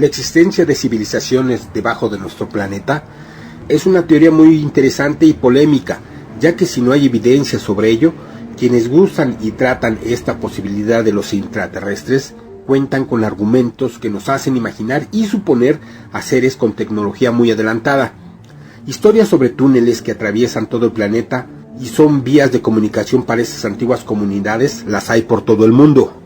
La existencia de civilizaciones debajo de nuestro planeta es una teoría muy interesante y polémica, ya que si no hay evidencia sobre ello, quienes gustan y tratan esta posibilidad de los intraterrestres cuentan con argumentos que nos hacen imaginar y suponer a seres con tecnología muy adelantada. Historias sobre túneles que atraviesan todo el planeta y son vías de comunicación para esas antiguas comunidades las hay por todo el mundo.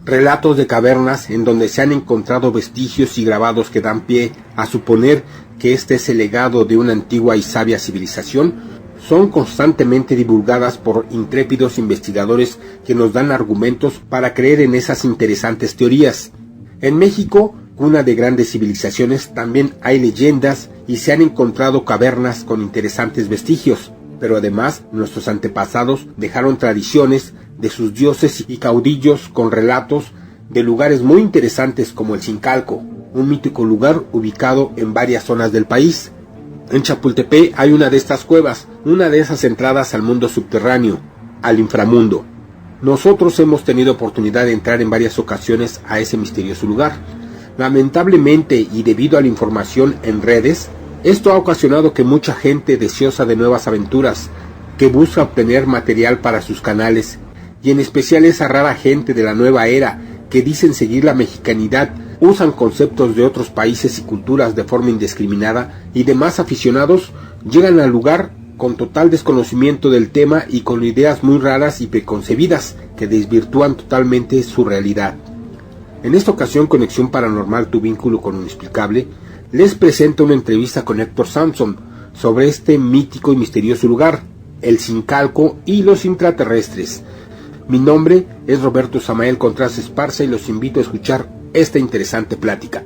Relatos de cavernas en donde se han encontrado vestigios y grabados que dan pie a suponer que este es el legado de una antigua y sabia civilización son constantemente divulgadas por intrépidos investigadores que nos dan argumentos para creer en esas interesantes teorías. En México, cuna de grandes civilizaciones, también hay leyendas y se han encontrado cavernas con interesantes vestigios, pero además nuestros antepasados dejaron tradiciones de sus dioses y caudillos con relatos de lugares muy interesantes como el Zincalco, un mítico lugar ubicado en varias zonas del país. En Chapultepec hay una de estas cuevas, una de esas entradas al mundo subterráneo, al inframundo. Nosotros hemos tenido oportunidad de entrar en varias ocasiones a ese misterioso lugar. Lamentablemente y debido a la información en redes, esto ha ocasionado que mucha gente deseosa de nuevas aventuras, que busca obtener material para sus canales, y en especial esa rara gente de la nueva era que dicen seguir la mexicanidad, usan conceptos de otros países y culturas de forma indiscriminada y demás aficionados llegan al lugar con total desconocimiento del tema y con ideas muy raras y preconcebidas que desvirtúan totalmente su realidad. En esta ocasión, Conexión Paranormal, tu vínculo con lo inexplicable, les presento una entrevista con Héctor Samson sobre este mítico y misterioso lugar, el Zincalco y los intraterrestres. Mi nombre es Roberto Samael Contreras Esparza y los invito a escuchar esta interesante plática.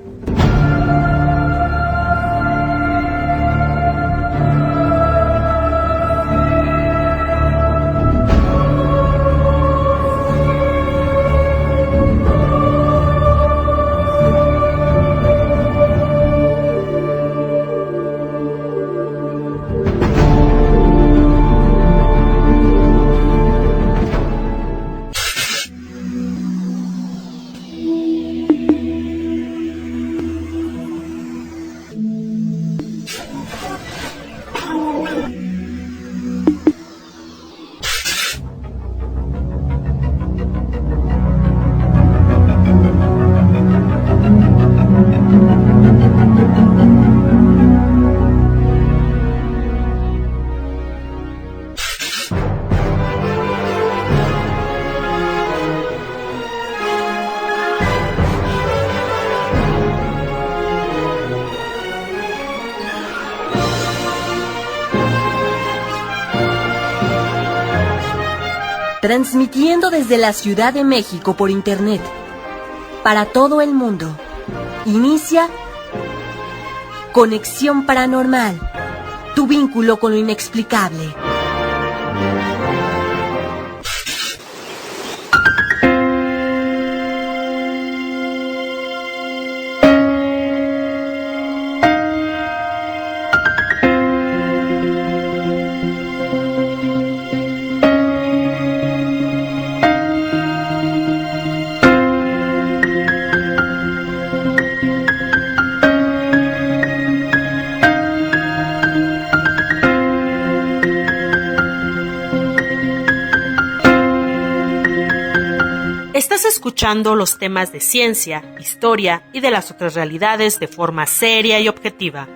Transmitiendo desde la Ciudad de México por internet, para todo el mundo. Inicia Conexión Paranormal, tu vínculo con lo inexplicable. Estás escuchando los temas de ciencia, historia y de las otras realidades de forma seria y objetiva.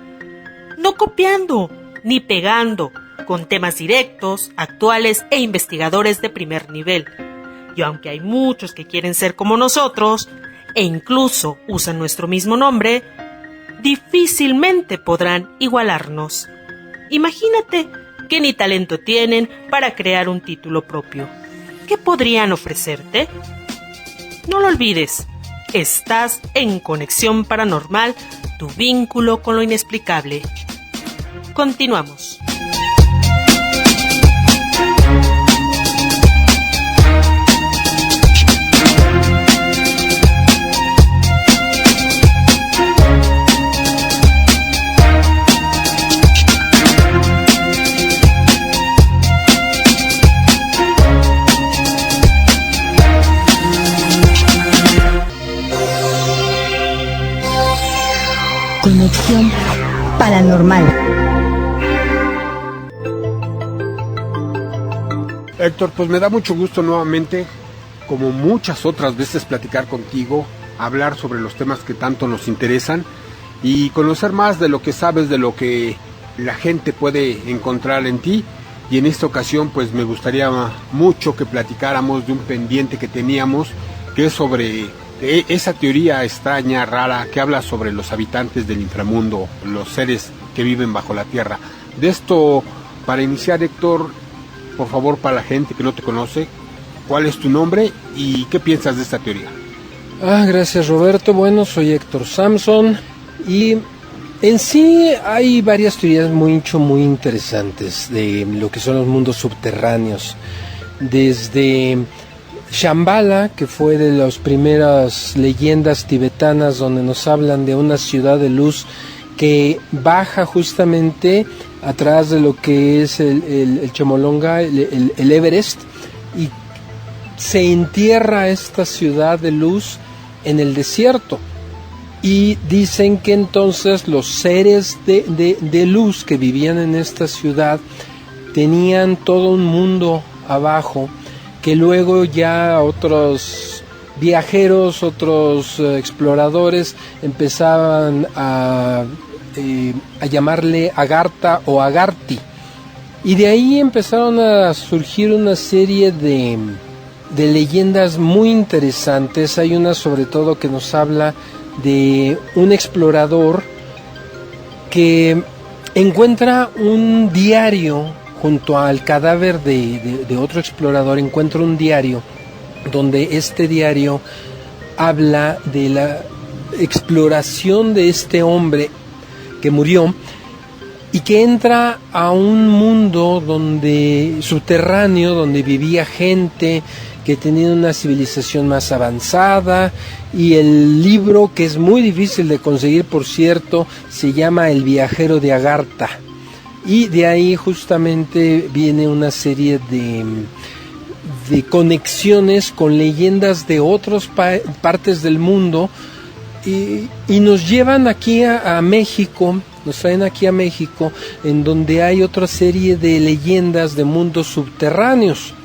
No copiando, ni pegando, con temas directos, actuales e investigadores de primer nivel. Y aunque hay muchos que quieren ser como nosotros, e incluso usan nuestro mismo nombre, difícilmente podrán igualarnos. Imagínate que ni talento tienen para crear un título propio. ¿Qué podrían ofrecerte? No lo olvides, estás en Conexión Paranormal, tu vínculo con lo inexplicable. Continuamos. Investigación paranormal. Héctor, pues me da mucho gusto nuevamente, como muchas otras veces, platicar contigo, hablar sobre los temas que tanto nos interesan y conocer más de lo que sabes, de lo que la gente puede encontrar en ti. Y en esta ocasión pues me gustaría mucho que platicáramos de un pendiente que teníamos, que es sobre esa teoría extraña, rara, que habla sobre los habitantes del inframundo, los seres que viven bajo la tierra. De esto, para iniciar, Héctor, por favor, para la gente que no te conoce, ¿cuál es tu nombre y qué piensas de esta teoría? Gracias, Roberto. Bueno, soy Héctor Samson y en sí hay varias teorías muy interesantes de lo que son los mundos subterráneos. Desde Shambhala, que fue de las primeras leyendas tibetanas donde nos hablan de una ciudad de luz que baja justamente atrás de lo que es el Chomolonga, el Everest, y se entierra esta ciudad de luz en el desierto. Y dicen que entonces los seres de luz que vivían en esta ciudad tenían todo un mundo abajo, que luego ya otros viajeros, otros exploradores empezaban a llamarle Agartha o Agarthi. Y de ahí empezaron a surgir una serie de leyendas muy interesantes. Hay una sobre todo que nos habla de un explorador que encuentra un diario junto al cadáver de otro explorador. Encuentra un diario donde este diario habla de la exploración de este hombre que murió y que entra a un mundo subterráneo donde vivía gente que tenía una civilización más avanzada, y el libro, que es muy difícil de conseguir por cierto, se llama El viajero de Agartha, y de ahí justamente viene una serie de conexiones con leyendas de otras partes del mundo, y nos llevan aquí a México, nos traen aquí a México, en donde hay otra serie de leyendas de mundos subterráneos.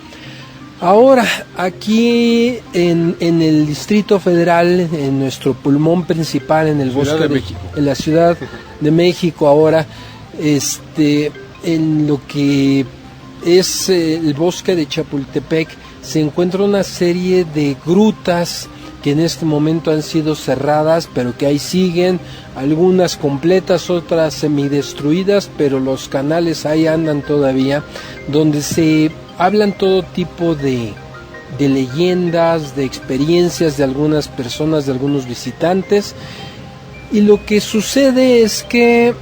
Ahora, aquí en el Distrito Federal, en nuestro pulmón principal, en el bosque de México, en la Ciudad de México, ahora, en lo que es el bosque de Chapultepec, se encuentra una serie de grutas que en este momento han sido cerradas, pero que ahí siguen, algunas completas, otras semidestruidas, pero los canales ahí andan todavía, donde se hablan todo tipo de leyendas, de experiencias de algunas personas, de algunos visitantes, y lo que sucede es que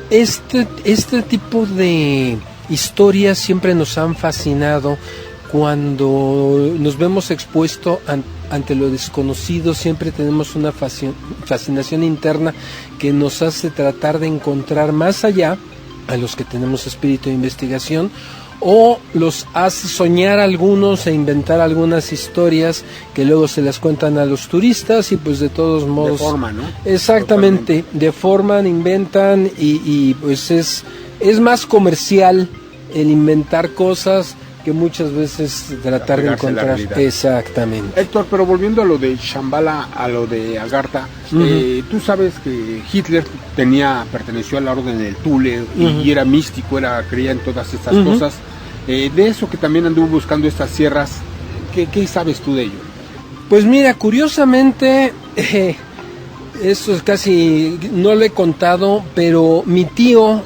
este tipo de historias siempre nos han fascinado. Cuando nos vemos expuestos ante lo desconocido, siempre tenemos una fascinación interna que nos hace tratar de encontrar más allá a los que tenemos espíritu de investigación, o los hace soñar algunos e inventar algunas historias que luego se las cuentan a los turistas, y pues de todos modos deforman, ¿no? Exactamente, Totalmente. Deforman, inventan, y pues es más comercial el inventar cosas que muchas veces tratar de encontrar. Exactamente. Héctor, pero volviendo a lo de Shambhala, a lo de Agartha, tú sabes que Hitler perteneció a la orden del Thule, y era místico, creía en todas estas cosas. De eso, que también anduvo buscando estas sierras, ¿qué sabes tú de ello? Pues mira, curiosamente, eso es casi, no lo he contado, pero mi tío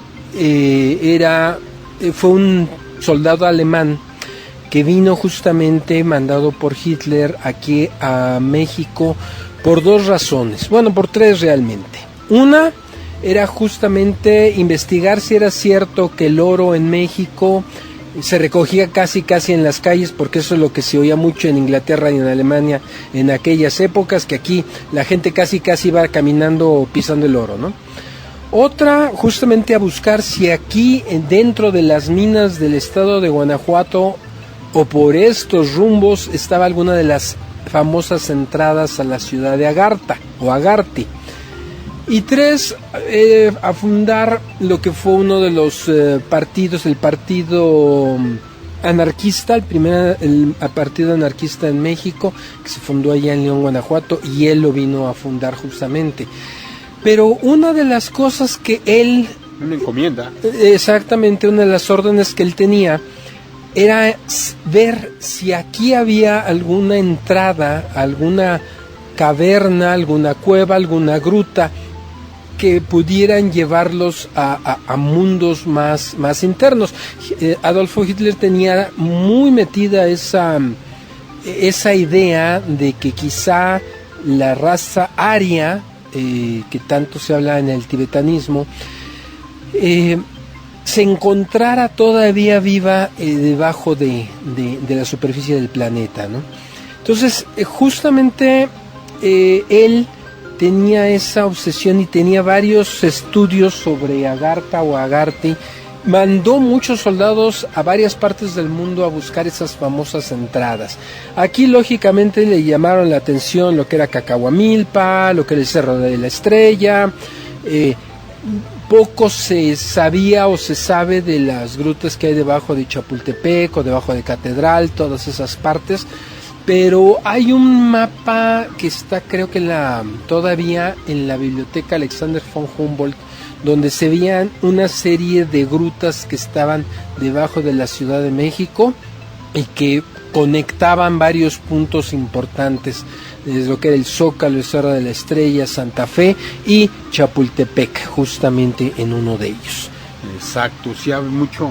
fue un soldado alemán que vino justamente mandado por Hitler aquí a México por dos razones, por tres realmente. Una era justamente investigar si era cierto que el oro en México se recogía casi en las calles, porque eso es lo que se oía mucho en Inglaterra y en Alemania en aquellas épocas, que aquí la gente casi iba caminando o pisando el oro, ¿no? Otra, justamente a buscar si aquí dentro de las minas del estado de Guanajuato o por estos rumbos estaba alguna de las famosas entradas a la ciudad de Agartha o Agarthi. Y 3, a fundar lo que fue uno de los partidos, el partido anarquista, el partido anarquista en México, que se fundó allá en León, Guanajuato, y él lo vino a fundar justamente. Pero una de las cosas que él... Una encomienda. Exactamente, una de las órdenes que él tenía era ver si aquí había alguna entrada, alguna caverna, alguna cueva, alguna gruta que pudieran llevarlos a mundos más internos. Adolfo Hitler tenía muy metida esa idea de que quizá la raza aria, que tanto se habla en el tibetanismo, se encontrara todavía viva debajo de la superficie del planeta, ¿no? Entonces, justamente él tenía esa obsesión y tenía varios estudios sobre Agartha o Agarthy. Mandó muchos soldados a varias partes del mundo a buscar esas famosas entradas. Aquí lógicamente le llamaron la atención lo que era Cacahuamilpa, lo que era el Cerro de la Estrella. Poco se sabía o se sabe de las grutas que hay debajo de Chapultepec o debajo de Catedral, todas esas partes. Pero hay un mapa que está, creo que todavía en la biblioteca Alexander von Humboldt, donde se veían una serie de grutas que estaban debajo de la Ciudad de México y que conectaban varios puntos importantes, desde lo que era el Zócalo, el Cerro de la Estrella, Santa Fe y Chapultepec, justamente en uno de ellos. Exacto, sí hay mucho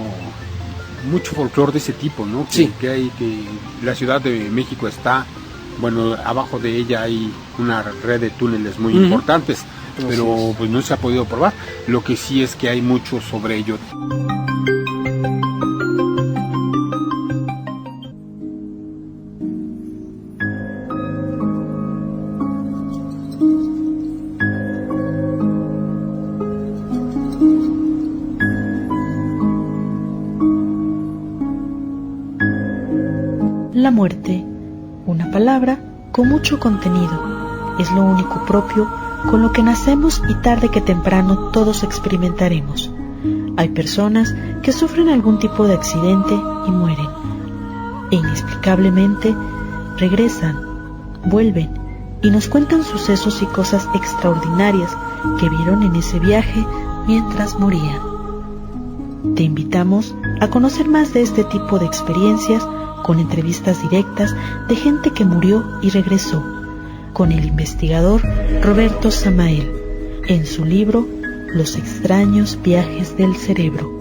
folclore de ese tipo, ¿no? Sí. Que la Ciudad de México está, bueno, abajo de ella hay una red de túneles muy importantes, pero pues no se ha podido probar. Lo que sí es que hay mucho sobre ello. La muerte, una palabra con mucho contenido, es lo único propio con lo que nacemos y tarde que temprano todos experimentaremos. Hay personas que sufren algún tipo de accidente y mueren, e inexplicablemente regresan, vuelven y nos cuentan sucesos y cosas extraordinarias que vieron en ese viaje mientras morían. Te invitamos a conocer más de este tipo de experiencias con entrevistas directas de gente que murió y regresó, con el investigador Roberto Samael, en su libro Los extraños viajes del cerebro.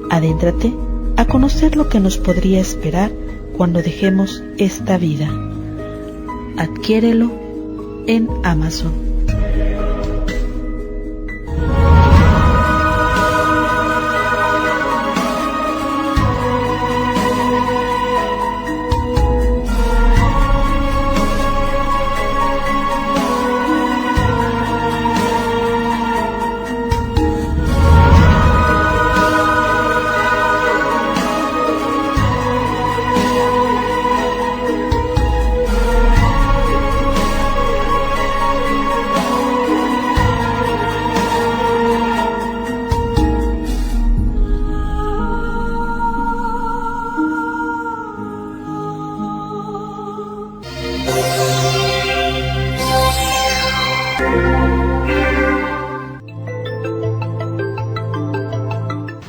Adéntrate a conocer lo que nos podría esperar cuando dejemos esta vida. Adquiérelo en Amazon.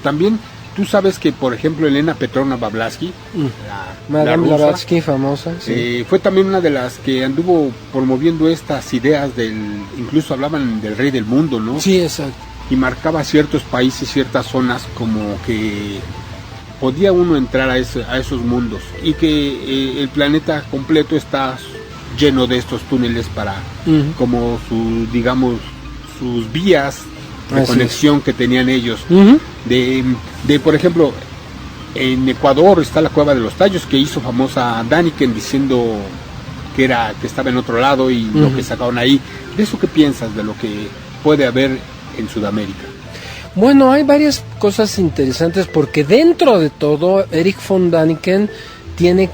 También tú sabes que, por ejemplo, Elena Petrovna Blavatsky, Madame rusa, Blavatsky, famosa, sí. Fue también una de las que anduvo promoviendo estas ideas incluso hablaban del rey del mundo, ¿no? Sí, exacto. Y marcaba ciertos países, ciertas zonas, como que podía uno entrar a esos mundos, y que el planeta completo está lleno de estos túneles para, como sus vías de conexión que tenían ellos. Por ejemplo, en Ecuador está la Cueva de los Tallos, que hizo famosa Daniken diciendo que estaba en otro lado, y lo que sacaron ahí. ¿De eso qué piensas, de lo que puede haber en Sudamérica? Bueno, hay varias cosas interesantes, porque dentro de todo Erich von Daniken tiene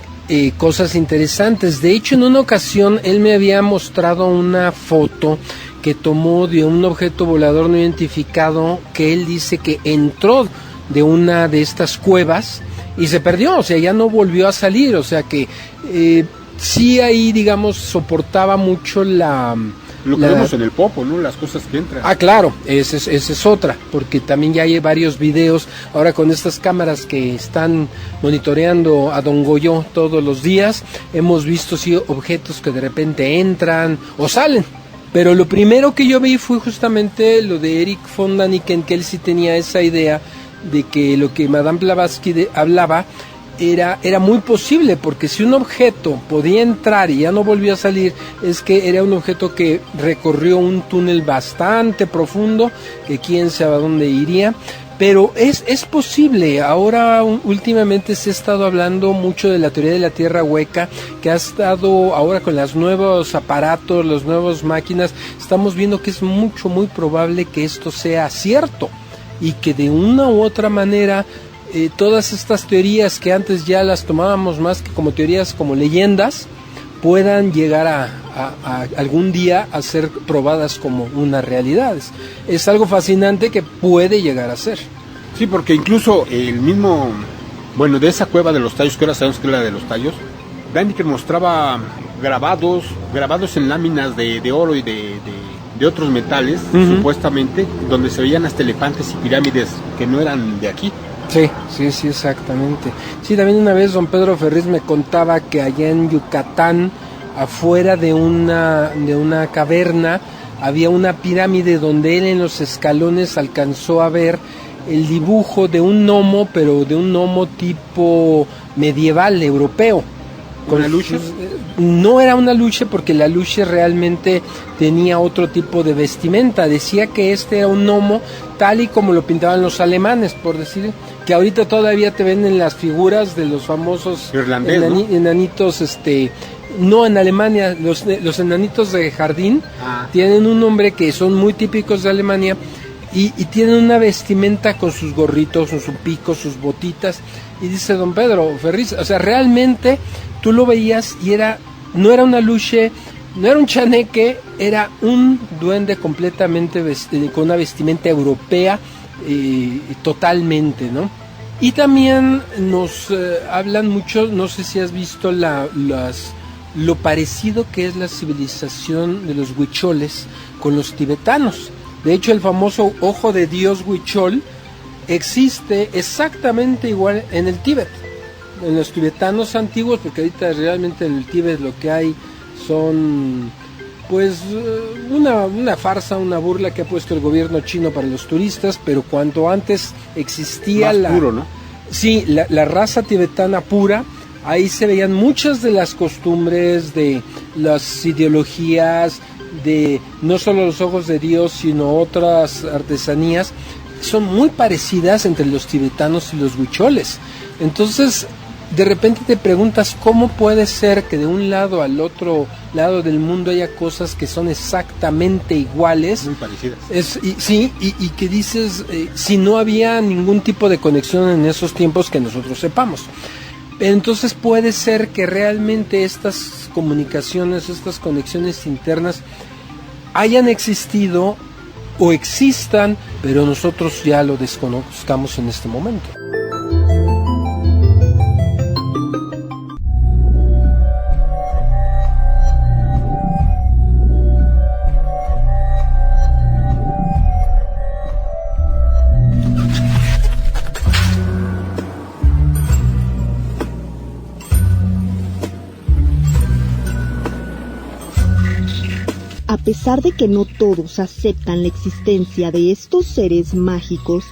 cosas interesantes. De hecho, en una ocasión él me había mostrado una foto que tomó de un objeto volador no identificado que él dice que entró de una de estas cuevas y se perdió, o sea, ya no volvió a salir, o sea que sí ahí, digamos, soportaba mucho lo que vemos en el Popo, ¿no? Las cosas que entran. Ah, claro, esa es otra, porque también ya hay varios videos, ahora con estas cámaras que están monitoreando a Don Goyo todos los días, hemos visto sí objetos que de repente entran o salen. Pero lo primero que yo vi fue justamente lo de Erich von Däniken, que él sí tenía esa idea de que lo que Madame Blavatsky hablaba era muy posible, porque si un objeto podía entrar y ya no volvió a salir, es que era un objeto que recorrió un túnel bastante profundo, que quién sabe a dónde iría, pero es posible. Ahora últimamente se ha estado hablando mucho de la teoría de la tierra hueca, que ha estado ahora con los nuevos aparatos, las nuevas máquinas, estamos viendo que es muy probable que esto sea cierto, y que de una u otra manera todas estas teorías que antes ya las tomábamos más que como teorías, como leyendas, puedan llegar a algún día a ser probadas como unas realidades. Es algo fascinante que puede llegar a ser. Sí, porque incluso el mismo, bueno, de esa cueva de los tallos, que ahora sabemos que era la de los tallos, Däniken mostraba grabados en láminas de oro y de otros metales, supuestamente, donde se veían hasta elefantes y pirámides que no eran de aquí. Sí, exactamente. Sí, también una vez don Pedro Ferriz me contaba que allá en Yucatán, afuera de una caverna, había una pirámide donde él en los escalones alcanzó a ver el dibujo de un gnomo, pero de un gnomo tipo medieval europeo. ¿Con la lucha? No era una lucha, porque la lucha realmente tenía otro tipo de vestimenta. Decía que este era un gnomo tal y como lo pintaban los alemanes, por decir, que ahorita todavía te ven en las figuras de los famosos enanitos, no, en Alemania, los enanitos de jardín tienen un nombre que son muy típicos de Alemania, y tienen una vestimenta con sus gorritos, con su pico, sus botitas, y dice don Pedro Ferriz, o sea, realmente tú lo veías y no era una luche, no era un chaneque, era un duende completamente con una vestimenta europea, totalmente, ¿no? Y también nos hablan mucho, no sé si has visto lo parecido que es la civilización de los huicholes con los tibetanos. De hecho, el famoso ojo de Dios huichol existe exactamente igual en el Tíbet, en los tibetanos antiguos, porque ahorita realmente en el Tíbet lo que hay son pues una farsa, una burla que ha puesto el gobierno chino para los turistas, pero cuando antes existía más puro, ¿no? Sí, la raza tibetana pura, ahí se veían muchas de las costumbres, de las ideologías, de no solo los ojos de Dios, sino otras artesanías, son muy parecidas entre los tibetanos y los huicholes. Entonces, de repente te preguntas cómo puede ser que de un lado al otro lado del mundo haya cosas que son exactamente iguales. Muy parecidas. Y que dices, si no había ningún tipo de conexión en esos tiempos que nosotros sepamos. Entonces puede ser que realmente estas comunicaciones, estas conexiones internas hayan existido o existan, pero nosotros ya lo desconozcamos en este momento. A pesar de que no todos aceptan la existencia de estos seres mágicos,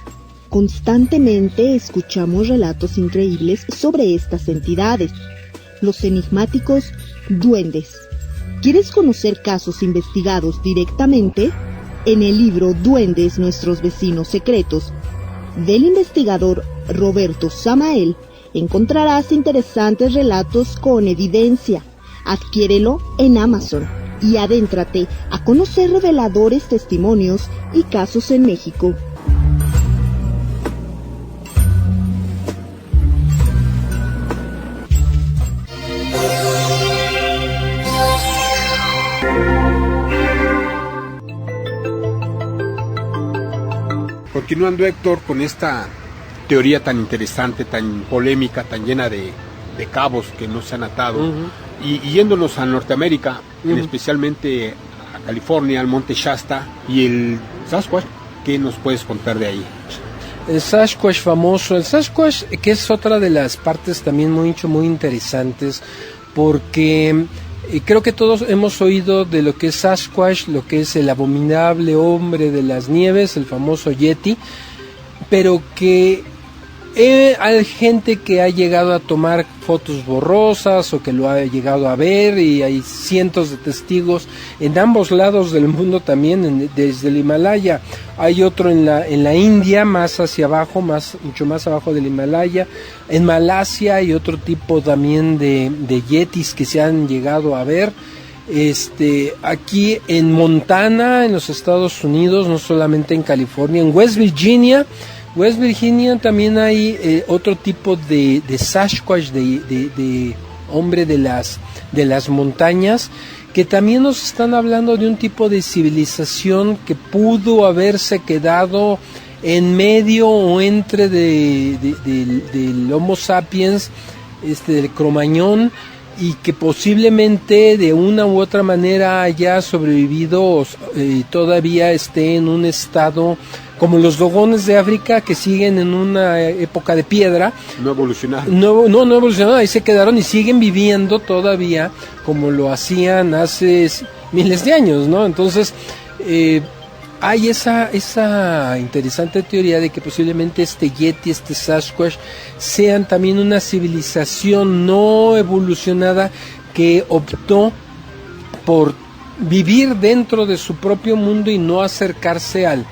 constantemente escuchamos relatos increíbles sobre estas entidades, los enigmáticos duendes. ¿Quieres conocer casos investigados directamente? En el libro Duendes, nuestros vecinos secretos, del investigador Roberto Samael, encontrarás interesantes relatos con evidencia. Adquiérelo en Amazon y adéntrate a conocer reveladores testimonios y casos en México. continuando, Héctor, con esta teoría tan interesante, tan polémica, tan llena de cabos que no se han atado, y yéndonos a Norteamérica, especialmente a California, al Monte Shasta y el Sasquatch, ¿qué nos puedes contar de ahí? El Sasquatch famoso, el Sasquatch, que es otra de las partes también muy interesantes, porque creo que todos hemos oído de lo que es Sasquatch, lo que es el abominable hombre de las nieves, el famoso Yeti, pero que hay gente que ha llegado a tomar fotos borrosas o que lo ha llegado a ver, y hay cientos de testigos en ambos lados del mundo también, desde el Himalaya. Hay otro en la India, más hacia abajo, mucho más abajo del Himalaya. En Malasia hay otro tipo también de yetis que se han llegado a ver. Aquí en Montana, en los Estados Unidos, no solamente en California, en West Virginia también hay otro tipo de Sasquatch, de hombre de las montañas, que también nos están hablando de un tipo de civilización que pudo haberse quedado en medio o entre del Homo sapiens, del Cromañón, y que posiblemente de una u otra manera haya sobrevivido, todavía esté en un estado como los dogones de África, que siguen en una época de piedra. No evolucionaron. No evolucionaron, ahí se quedaron y siguen viviendo todavía como lo hacían hace miles de años, ¿no? Entonces, hay esa interesante teoría de que posiblemente este Yeti, este Sasquatch, sean también una civilización no evolucionada que optó por vivir dentro de su propio mundo y no acercarse al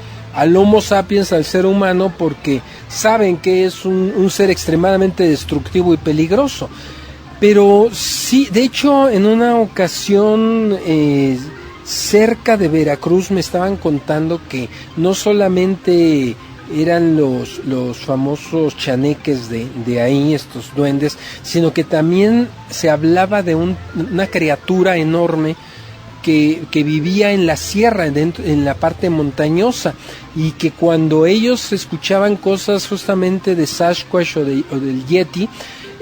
Homo sapiens, al ser humano, porque saben que es un ser extremadamente destructivo y peligroso. Pero sí, de hecho, en una ocasión cerca de Veracruz me estaban contando que no solamente eran los famosos chaneques de ahí, estos duendes, sino que también se hablaba de una criatura enorme que vivía en la sierra, en la parte montañosa, y que cuando ellos escuchaban cosas justamente de Sasquatch o del Yeti,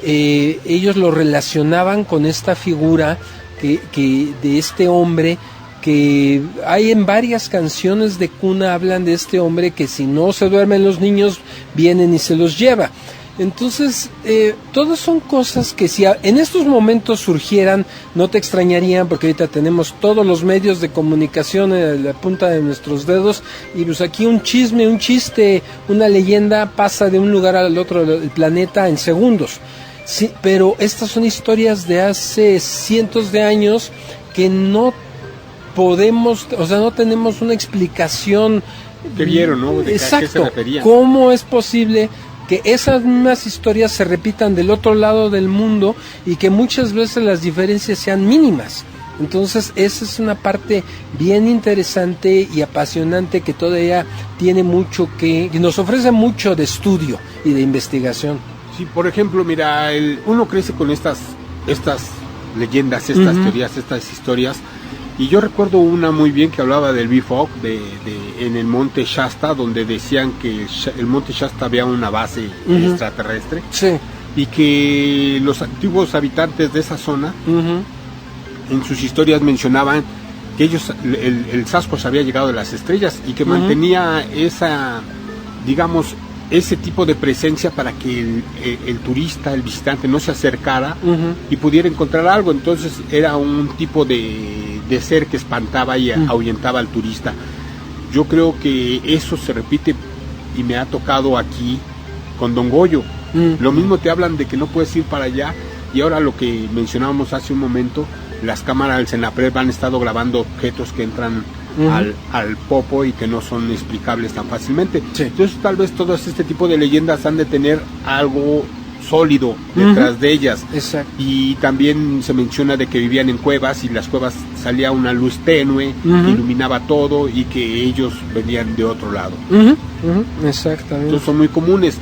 ellos lo relacionaban con esta figura que de este hombre, que hay en varias canciones de cuna, hablan de este hombre que si no se duermen los niños, vienen y se los lleva. Entonces, todas son cosas que si en estos momentos surgieran, no te extrañarían, porque ahorita tenemos todos los medios de comunicación en la punta de nuestros dedos, y pues aquí un chisme, un chiste, una leyenda pasa de un lugar al otro del planeta en segundos. Sí, pero estas son historias de hace cientos de años que no podemos, o sea, no tenemos una explicación. ¿Qué vieron, no? Exacto. ¿A qué se referían? ¿Cómo es posible que esas mismas historias se repitan del otro lado del mundo y que muchas veces las diferencias sean mínimas? Entonces, esa es una parte bien interesante y apasionante que todavía tiene mucho que nos ofrece mucho de estudio y de investigación. Sí, por ejemplo, mira, uno crece con estas leyendas, estas teorías, estas historias. Y yo recuerdo una muy bien que hablaba del Bifog en el Monte Shasta, donde decían que el Monte Shasta había una base extraterrestre. Sí. Y que los antiguos habitantes de esa zona, en sus historias mencionaban que ellos, el Sasquatch había llegado de las estrellas y que mantenía ese tipo de presencia para que el turista, el visitante, no se acercara y pudiera encontrar algo. Entonces era un tipo de ser que espantaba y ahuyentaba al turista. Yo creo que eso se repite y me ha tocado aquí con Don Goyo. Lo mismo te hablan de que no puedes ir para allá, y ahora lo que mencionábamos hace un momento, las cámaras del Senapred han estado grabando objetos que entran al popo y que no son explicables tan fácilmente. Sí. Entonces tal vez todo este tipo de leyendas han de tener algo sólido detrás de ellas. Exacto. Y también se menciona de que vivían en cuevas y las cuevas salía una luz tenue que iluminaba todo y que ellos venían de otro lado. Exactamente. Entonces son muy comunes,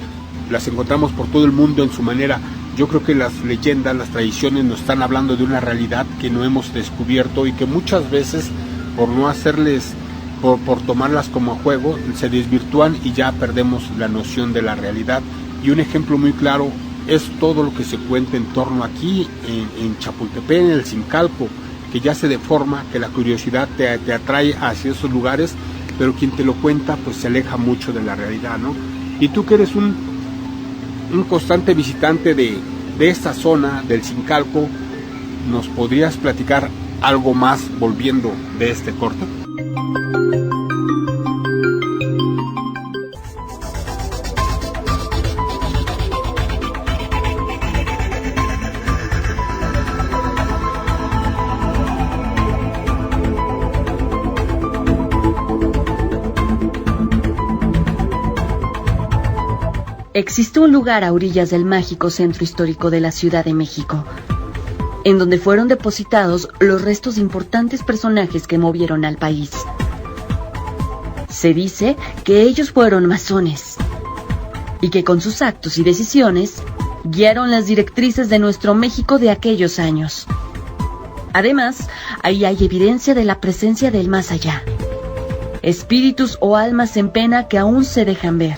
las encontramos por todo el mundo en su manera. Yo creo que las leyendas, las tradiciones nos están hablando de una realidad que no hemos descubierto y que muchas veces, por no hacerles por tomarlas como juego, se desvirtúan y ya perdemos la noción de la realidad. Y un ejemplo muy claro es todo lo que se cuenta en torno aquí, en Chapultepec, en el Zincalco, que ya se deforma, que la curiosidad te atrae hacia esos lugares, pero quien te lo cuenta pues se aleja mucho de la realidad, ¿no? Y tú que eres un constante visitante de esta zona del Zincalco, ¿nos podrías platicar algo más volviendo de este corte? Existe un lugar a orillas del mágico centro histórico de la Ciudad de México, en donde fueron depositados los restos de importantes personajes que movieron al país. Se dice que ellos fueron masones y que con sus actos y decisiones guiaron las directrices de nuestro México de aquellos años. Además, ahí hay evidencia de la presencia del más allá, espíritus o almas en pena que aún se dejan ver,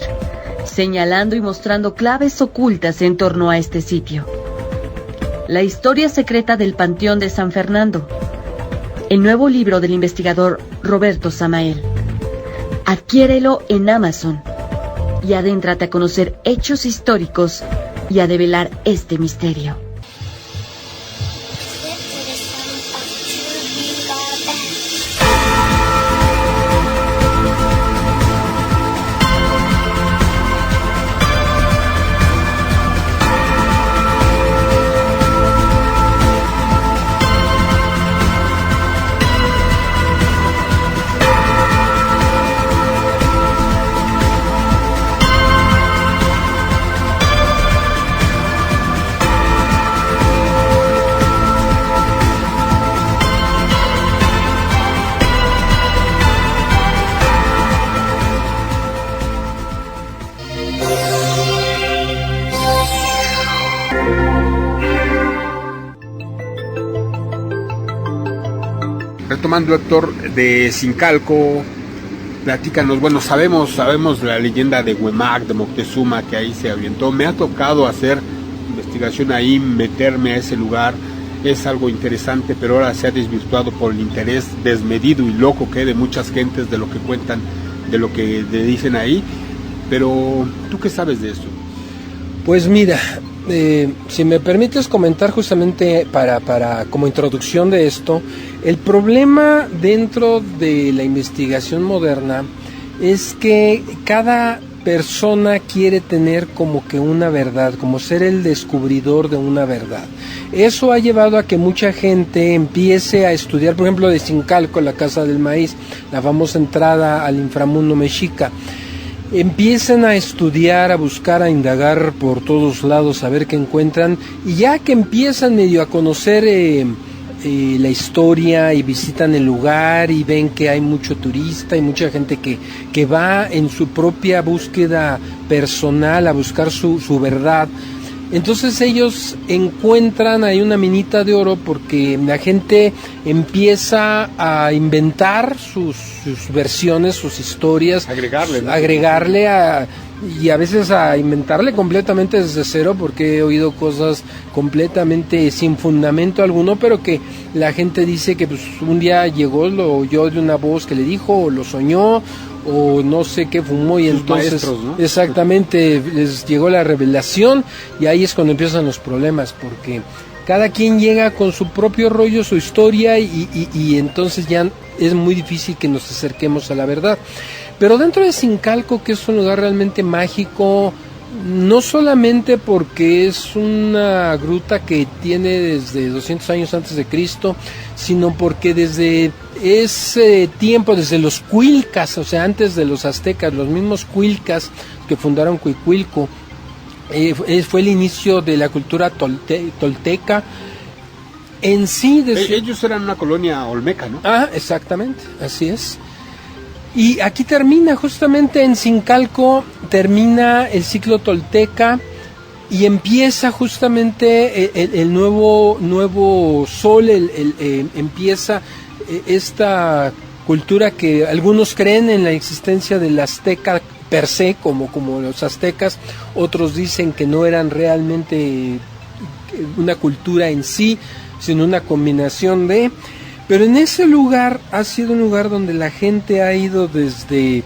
señalando y mostrando claves ocultas en torno a este sitio. La historia secreta del Panteón de San Fernando, el nuevo libro del investigador Roberto Samael. Adquiérelo en Amazon y adéntrate a conocer hechos históricos y a develar este misterio. Retomando, Héctor, de Zincalco, platícanos. Bueno, sabemos la leyenda de Huemac, de Moctezuma, que ahí se avientó. Me ha tocado hacer investigación ahí, meterme a ese lugar. Es algo interesante, pero ahora se ha desvirtuado por el interés desmedido y loco que hay de muchas gentes, de lo que cuentan, de lo que le dicen ahí. Pero, ¿tú qué sabes de eso? Pues mira, si me permites comentar justamente para como introducción de esto, el problema dentro de la investigación moderna es que cada persona quiere tener como que una verdad, como ser el descubridor de una verdad. Eso ha llevado a que mucha gente empiece a estudiar, por ejemplo, de Zincalco, la Casa del Maíz, la famosa entrada al inframundo mexica. Empiezan a estudiar, a buscar, a indagar por todos lados, a ver qué encuentran, y ya que empiezan medio a conocer la historia y visitan el lugar y ven que hay mucho turista y mucha gente que va en su propia búsqueda personal a buscar su verdad, entonces ellos encuentran ahí una minita de oro, porque la gente empieza a inventar sus versiones, sus historias, agregarle y a veces a inventarle completamente desde cero, porque he oído cosas completamente sin fundamento alguno, pero que la gente dice que pues un día llegó, lo oyó de una voz que le dijo, o lo soñó, o no sé qué fumó, y sus entonces maestros, ¿no? Exactamente, les llegó la revelación, y ahí es cuando empiezan los problemas, porque cada quien llega con su propio rollo, su historia, y entonces ya es muy difícil que nos acerquemos a la verdad. Pero dentro de Zincalco, que es un lugar realmente mágico, no solamente porque es una gruta que tiene desde 200 años antes de Cristo, sino porque desde ese tiempo, desde los cuilcas, o sea, antes de los aztecas, los mismos cuilcas que fundaron Cuicuilco, fue el inicio de la cultura tolteca. En sí, ellos eran una colonia olmeca, ¿no? Ah, exactamente, así es. Y aquí termina, justamente en Zincalco, termina el ciclo tolteca y empieza justamente el nuevo sol, empieza esta cultura que algunos creen en la existencia del azteca per se, como los aztecas, otros dicen que no eran realmente una cultura en sí, sino una combinación de... Pero en ese lugar ha sido un lugar donde la gente ha ido desde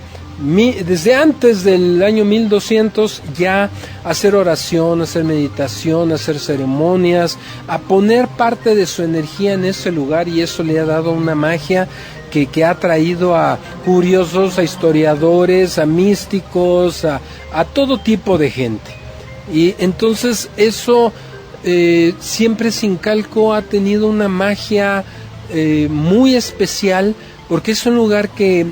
antes del año 1200 ya a hacer oración, a hacer meditación, a hacer ceremonias, a poner parte de su energía en ese lugar, y eso le ha dado una magia que ha traído a curiosos, a historiadores, a místicos, a todo tipo de gente. Y entonces eso siempre Zincalco ha tenido una magia muy especial, porque es un lugar que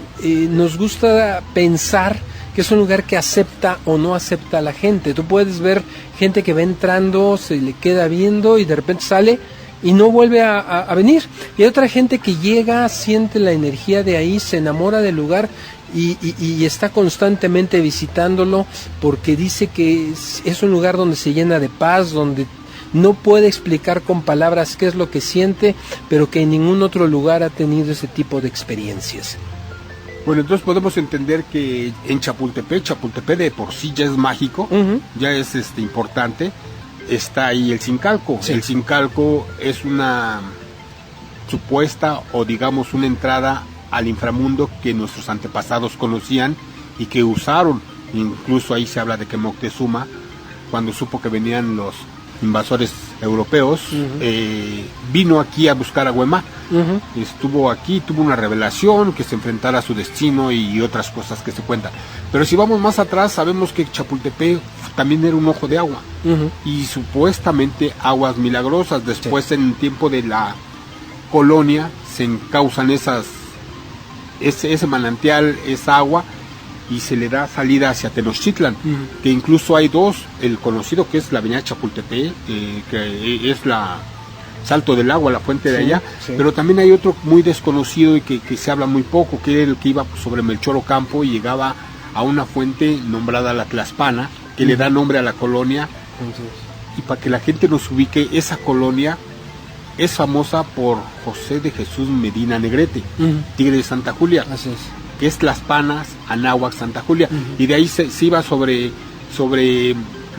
nos gusta pensar que es un lugar que acepta o no acepta a la gente. Tú puedes ver gente que va entrando, se le queda viendo y de repente sale y no vuelve a venir. Y hay otra gente que llega, siente la energía de ahí, se enamora del lugar y está constantemente visitándolo, porque dice que es un lugar donde se llena de paz, donde no puede explicar con palabras qué es lo que siente, pero que en ningún otro lugar ha tenido ese tipo de experiencias. Bueno, entonces podemos entender que en Chapultepec de por sí ya es mágico, ya es importante. Está ahí el Zincalco. Sí. El Zincalco es una supuesta, o digamos una entrada al inframundo que nuestros antepasados conocían y que usaron. Incluso ahí se habla de que Moctezuma, cuando supo que venían los invasores europeos, vino aquí a buscar a Huema, estuvo aquí, tuvo una revelación, que se enfrentara a su destino y otras cosas que se cuentan. Pero si vamos más atrás, sabemos que Chapultepec también era un ojo de agua, y supuestamente aguas milagrosas. Después, sí, en el tiempo de la colonia, se encausan ese manantial, esa agua, y se le da salida hacia Tenochtitlan, que incluso hay dos, el conocido que es la avenida Chapultepec, que es la Salto del Agua, la fuente de allá, sí. Pero también hay otro muy desconocido y que se habla muy poco, que era el que iba sobre Melchor Ocampo y llegaba a una fuente nombrada la Tlaxpana, que le da nombre a la colonia. Y para que la gente nos ubique, esa colonia es famosa por José de Jesús Medina Negrete, tigre de Santa Julia. Así es. Que es Tlaxpanas, Anáhuac, Santa Julia, y de ahí se iba sobre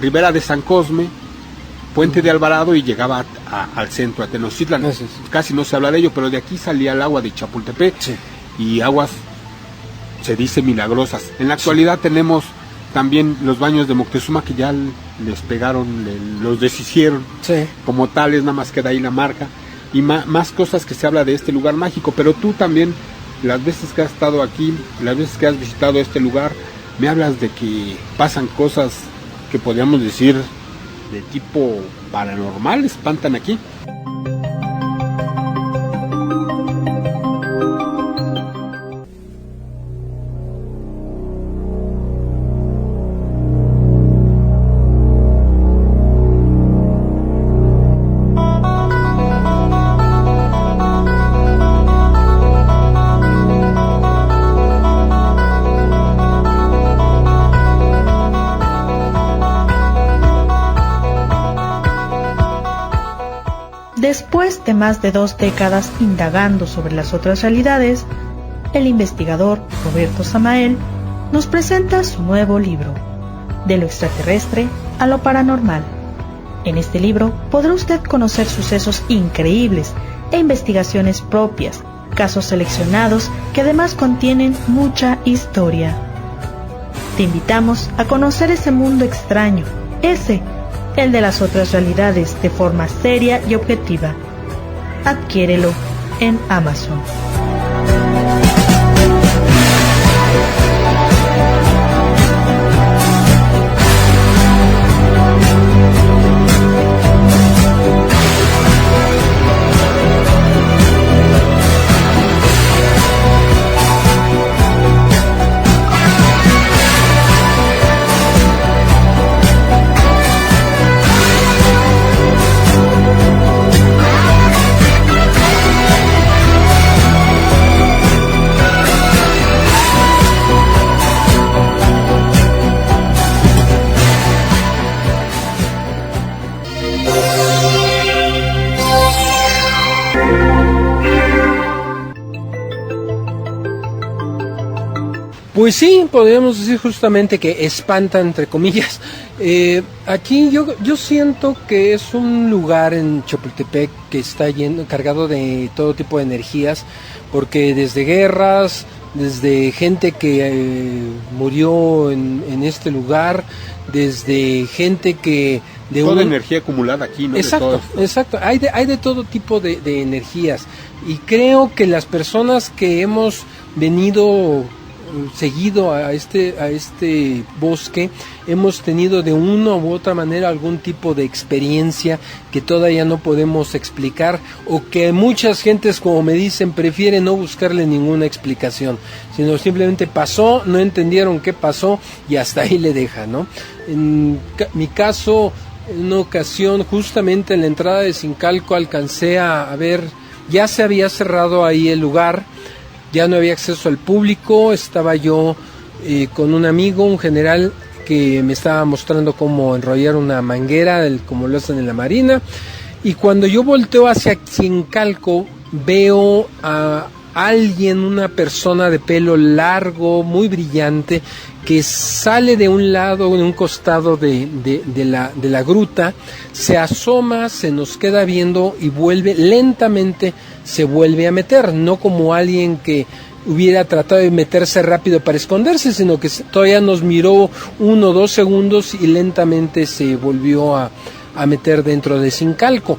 Ribera de San Cosme, Puente de Alvarado, y llegaba al centro, a Tenochtitlan. Casi no se habla de ello, pero de aquí salía el agua de Chapultepec, sí, y aguas, se dice, milagrosas. En la actualidad, sí, tenemos también los baños de Moctezuma, que ya les pegaron, los deshicieron, sí, como tales, nada más queda ahí la marca, y más cosas que se habla de este lugar mágico. Pero tú también, las veces que has estado aquí, las veces que has visitado este lugar, me hablas de que pasan cosas que podríamos decir de tipo paranormal, espantan aquí. Después de más de 2 décadas indagando sobre las otras realidades, el investigador Roberto Samael nos presenta su nuevo libro, De lo extraterrestre a lo paranormal. En este libro podrá usted conocer sucesos increíbles e investigaciones propias, casos seleccionados que además contienen mucha historia. Te invitamos a conocer ese mundo extraño, el de las otras realidades, de forma seria y objetiva. Adquiérelo en Amazon. Pues sí, podríamos decir justamente que espanta, entre comillas. Aquí yo siento que es un lugar en Chapultepec que está cargado de todo tipo de energías, porque desde guerras, desde gente que murió en este lugar, desde gente que... Toda energía acumulada aquí, ¿no? Exacto. Hay de todo tipo de energías. Y creo que las personas que hemos venido seguido a este bosque, hemos tenido de una u otra manera algún tipo de experiencia que todavía no podemos explicar, o que muchas gentes, como me dicen, prefieren no buscarle ninguna explicación, sino simplemente pasó, no entendieron qué pasó y hasta ahí le dejan, ¿no? En mi caso, en una ocasión, justamente en la entrada de Zincalco, alcancé a ver, ya se había cerrado ahí el lugar, ya no había acceso al público, estaba yo con un amigo, un general, que me estaba mostrando cómo enrollar una manguera, como lo hacen en la Marina, y cuando yo volteo hacia Zincalco, veo a alguien, una persona de pelo largo, muy brillante, que sale de un lado, de un costado de la gruta, se asoma, se nos queda viendo y lentamente se vuelve a meter, no como alguien que hubiera tratado de meterse rápido para esconderse, sino que todavía nos miró 1 o 2 segundos y lentamente se volvió a meter dentro de Zincalco.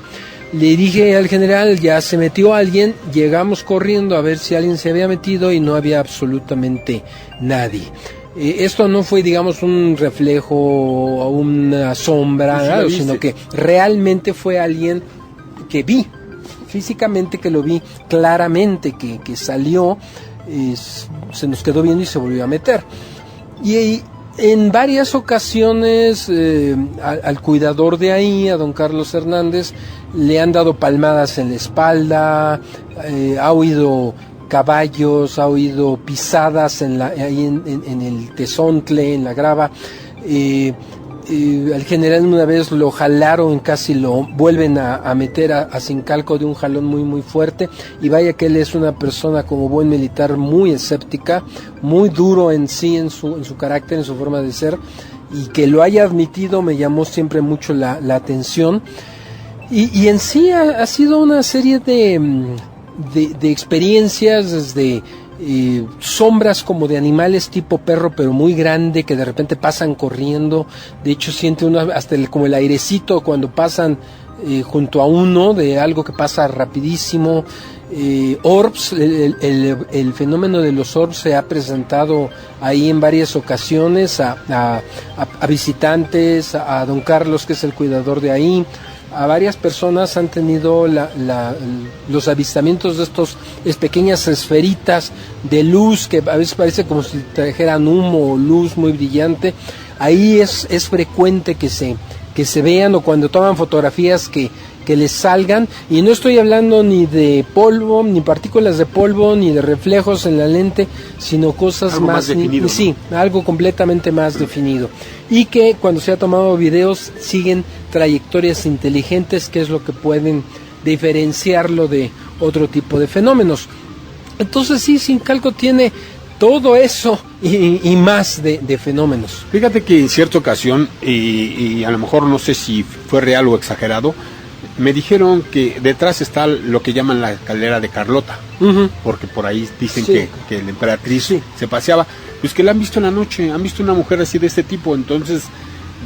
Le dije al general, ya se metió alguien, llegamos corriendo a ver si alguien se había metido y no había absolutamente nadie. Esto no fue, digamos, un reflejo o una sombra, sí, sino que realmente fue alguien que vi, físicamente, que lo vi claramente, que salió, se nos quedó viendo y se volvió a meter. Y en varias ocasiones al cuidador de ahí, a don Carlos Hernández, le han dado palmadas en la espalda, ha oído caballos, ha oído pisadas ahí en el tezontle, en la grava. Al general una vez lo jalaron, casi lo vuelven a meter a Zincalco de un jalón muy muy fuerte, y vaya que él es una persona, como buen militar, muy escéptica, muy duro en sí, en su carácter, en su forma de ser, y que lo haya admitido me llamó siempre mucho la atención. Y en sí ha sido una serie de experiencias, desde sombras como de animales tipo perro, pero muy grande, que de repente pasan corriendo. De hecho siente uno hasta como el airecito cuando pasan junto a uno, de algo que pasa rapidísimo. Orbs, el fenómeno de los orbs se ha presentado ahí en varias ocasiones a visitantes, a don Carlos, que es el cuidador de ahí. A varias personas han tenido los avistamientos de estos pequeñas esferitas de luz que a veces parece como si trajeran humo o luz muy brillante. Ahí es frecuente que se vean, o cuando toman fotografías que les salgan, y no estoy hablando ni de polvo, ni partículas de polvo, ni de reflejos en la lente, sino cosas algo más definido, sí, algo completamente más definido, y que cuando se ha tomado videos siguen trayectorias inteligentes, que es lo que pueden diferenciarlo de otro tipo de fenómenos. Entonces sí, Zincalco tiene todo eso y más de fenómenos. Fíjate que en cierta ocasión, y a lo mejor no sé si fue real o exagerado, me dijeron que detrás está lo que llaman la caldera de Carlota, porque por ahí dicen sí, que la emperatriz se paseaba, pues que la han visto en la noche, han visto una mujer así de este tipo. Entonces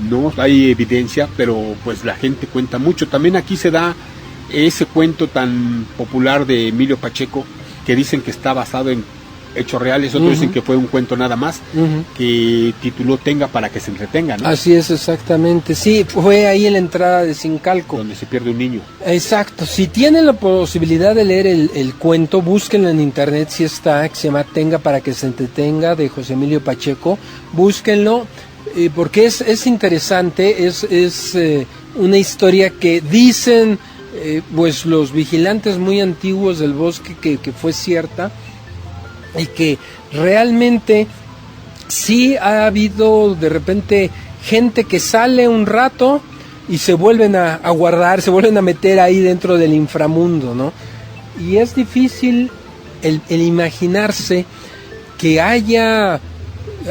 no hay evidencia, pero pues la gente cuenta mucho. También aquí se da ese cuento tan popular de Emilio Pacheco, que dicen que está basado en hechos reales, otros dicen que fue un cuento nada más, que tituló Tenga para que se entretenga, ¿no? Así es, exactamente. Sí, fue ahí en la entrada de Zincalco, donde se pierde un niño. Exacto. Si tienen la posibilidad de leer el cuento, búsquenlo en internet, si está, que se llama Tenga para que se entretenga, de José Emilio Pacheco. Búsquenlo, porque es interesante, es una historia que dicen pues los vigilantes muy antiguos del bosque que fue cierta, y que realmente sí ha habido de repente gente que sale un rato y se vuelven a guardar, se vuelven a meter ahí dentro del inframundo, ¿no? Y es difícil el imaginarse que haya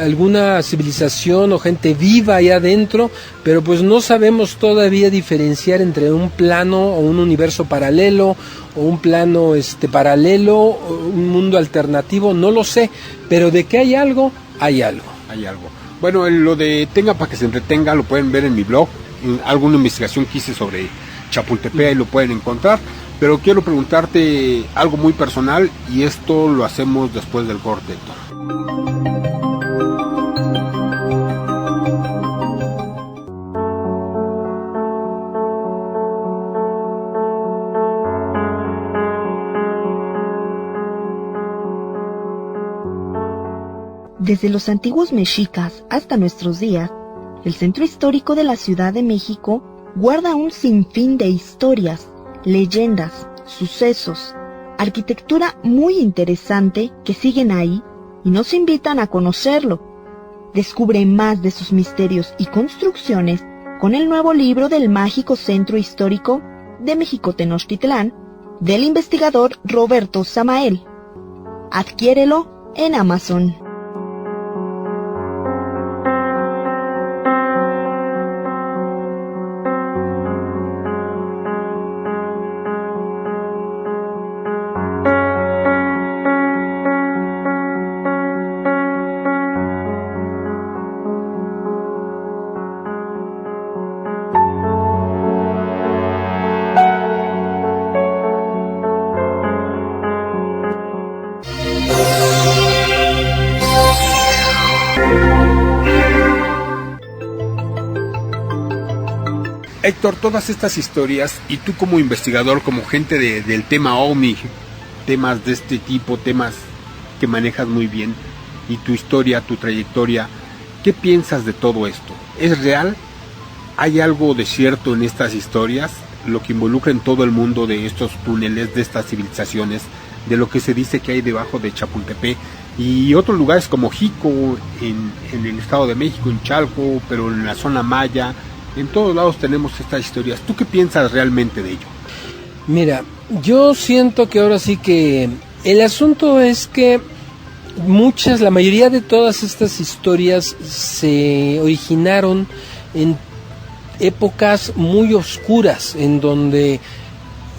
alguna civilización o gente viva allá adentro, pero pues no sabemos todavía diferenciar entre un plano o un universo paralelo o un plano paralelo o un mundo alternativo, no lo sé, pero de que hay algo, hay algo. Hay algo. Bueno, en lo de Tenga para que se entretenga lo pueden ver en mi blog, en alguna investigación que hice sobre Chapultepec, ahí lo pueden encontrar, pero quiero preguntarte algo muy personal y esto lo hacemos después del corte, Héctor. Desde los antiguos mexicas hasta nuestros días, el centro histórico de la Ciudad de México guarda un sinfín de historias, leyendas, sucesos, arquitectura muy interesante que siguen ahí y nos invitan a conocerlo. Descubre más de sus misterios y construcciones con el nuevo libro del mágico centro histórico de México Tenochtitlán del investigador Roberto Samael. Adquiérelo en Amazon. Héctor, todas estas historias, y tú como investigador, como gente del tema OVNI, temas de este tipo, temas que manejas muy bien, y tu historia, tu trayectoria, ¿qué piensas de todo esto? ¿Es real? ¿Hay algo de cierto en estas historias? Lo que involucra en todo el mundo de estos túneles, de estas civilizaciones, de lo que se dice que hay debajo de Chapultepec, y otros lugares como Jico, en el Estado de México, en Chalco, pero en la zona maya. En todos lados tenemos estas historias. ¿Tú qué piensas realmente de ello? Mira, yo siento que ahora sí que el asunto es que la mayoría de todas estas historias se originaron en épocas muy oscuras, en donde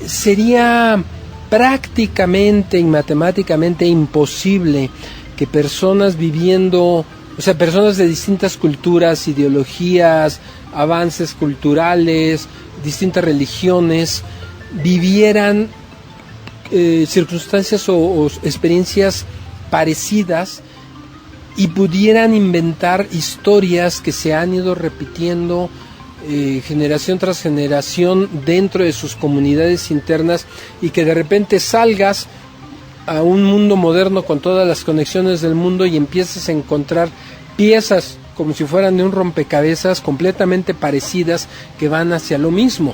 sería prácticamente y matemáticamente imposible que personas personas de distintas culturas, ideologías, avances culturales, distintas religiones, vivieran circunstancias o experiencias parecidas y pudieran inventar historias que se han ido repitiendo generación tras generación dentro de sus comunidades internas, y que de repente salgas a un mundo moderno con todas las conexiones del mundo y empiezas a encontrar piezas como si fueran de un rompecabezas completamente parecidas que van hacia lo mismo.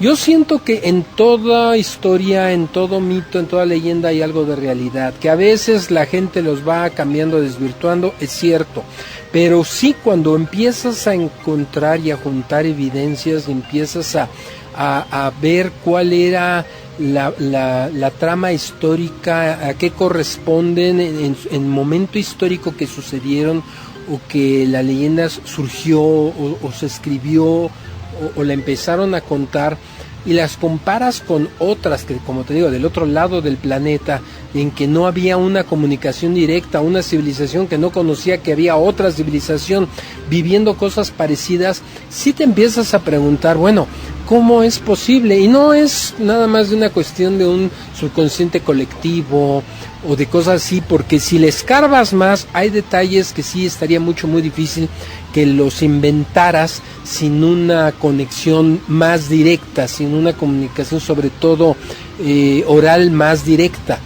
Yo siento que en toda historia, en todo mito, en toda leyenda hay algo de realidad, que a veces la gente los va cambiando, desvirtuando, es cierto, pero sí cuando empiezas a encontrar y a juntar evidencias, y empiezas a ver cuál era la trama histórica, a qué corresponden en momento histórico que sucedieron, o que la leyenda surgió o se escribió o la empezaron a contar, y las comparas con otras que, como te digo, del otro lado del planeta, en que no había una comunicación directa, una civilización que no conocía que había otra civilización viviendo cosas parecidas, sí te empiezas a preguntar, bueno, ¿cómo es posible? Y no es nada más de una cuestión de un subconsciente colectivo o de cosas así, porque si le escarbas más, hay detalles que sí estaría muy difícil que los inventaras sin una conexión más directa, sin una comunicación sobre todo oral más directa.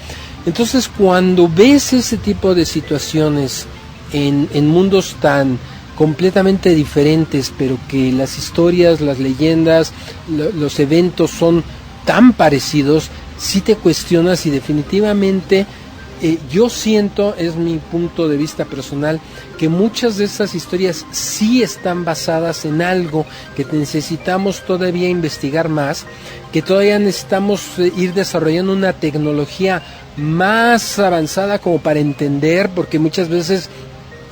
Entonces, cuando ves ese tipo de situaciones en mundos tan completamente diferentes, pero que las historias, las leyendas, los eventos son tan parecidos, sí te cuestionas, y definitivamente yo siento, es mi punto de vista personal, que muchas de estas historias sí están basadas en algo que necesitamos todavía investigar más, que todavía necesitamos ir desarrollando una tecnología más avanzada como para entender, porque muchas veces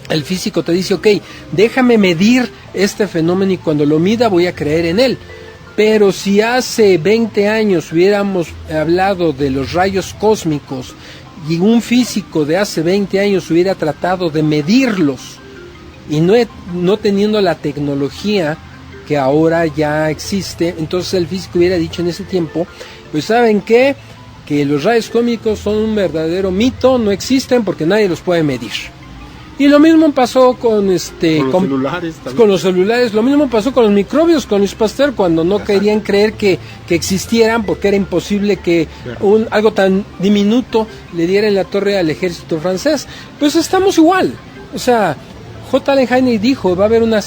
el físico te dice, ok, déjame medir este fenómeno y cuando lo mida voy a creer en él. Pero si hace 20 años hubiéramos hablado de los rayos cósmicos y un físico de hace 20 años hubiera tratado de medirlos y no teniendo la tecnología que ahora ya existe, entonces el físico hubiera dicho en ese tiempo, pues ¿saben qué? Que los rayos cósmicos son un verdadero mito, no existen porque nadie los puede medir. Y lo mismo pasó con los celulares también. Con los celulares, lo mismo pasó con los microbios, con Luis Pasteur, cuando no querían creer que existieran, porque era imposible que algo tan diminuto le diera en la torre al ejército francés. Pues estamos igual. O sea, J. Allen Hynek dijo, va a haber una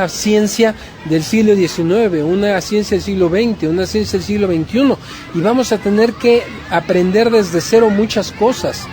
ciencia del siglo XIX, una ciencia del siglo XX, una ciencia del siglo XXI, y vamos a tener que aprender desde cero muchas cosas.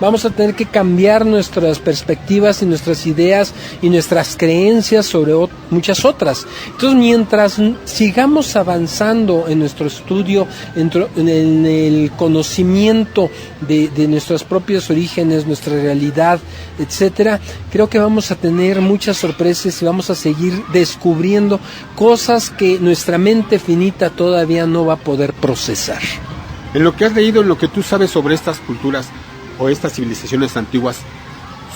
Vamos a tener que cambiar nuestras perspectivas y nuestras ideas y nuestras creencias sobre muchas otras. Entonces, mientras sigamos avanzando en nuestro estudio, en el conocimiento de nuestros propios orígenes, nuestra realidad, etcétera, creo que vamos a tener muchas sorpresas y vamos a seguir descubriendo cosas que nuestra mente finita todavía no va a poder procesar. En lo que has leído, en lo que tú sabes sobre estas culturas o estas civilizaciones antiguas,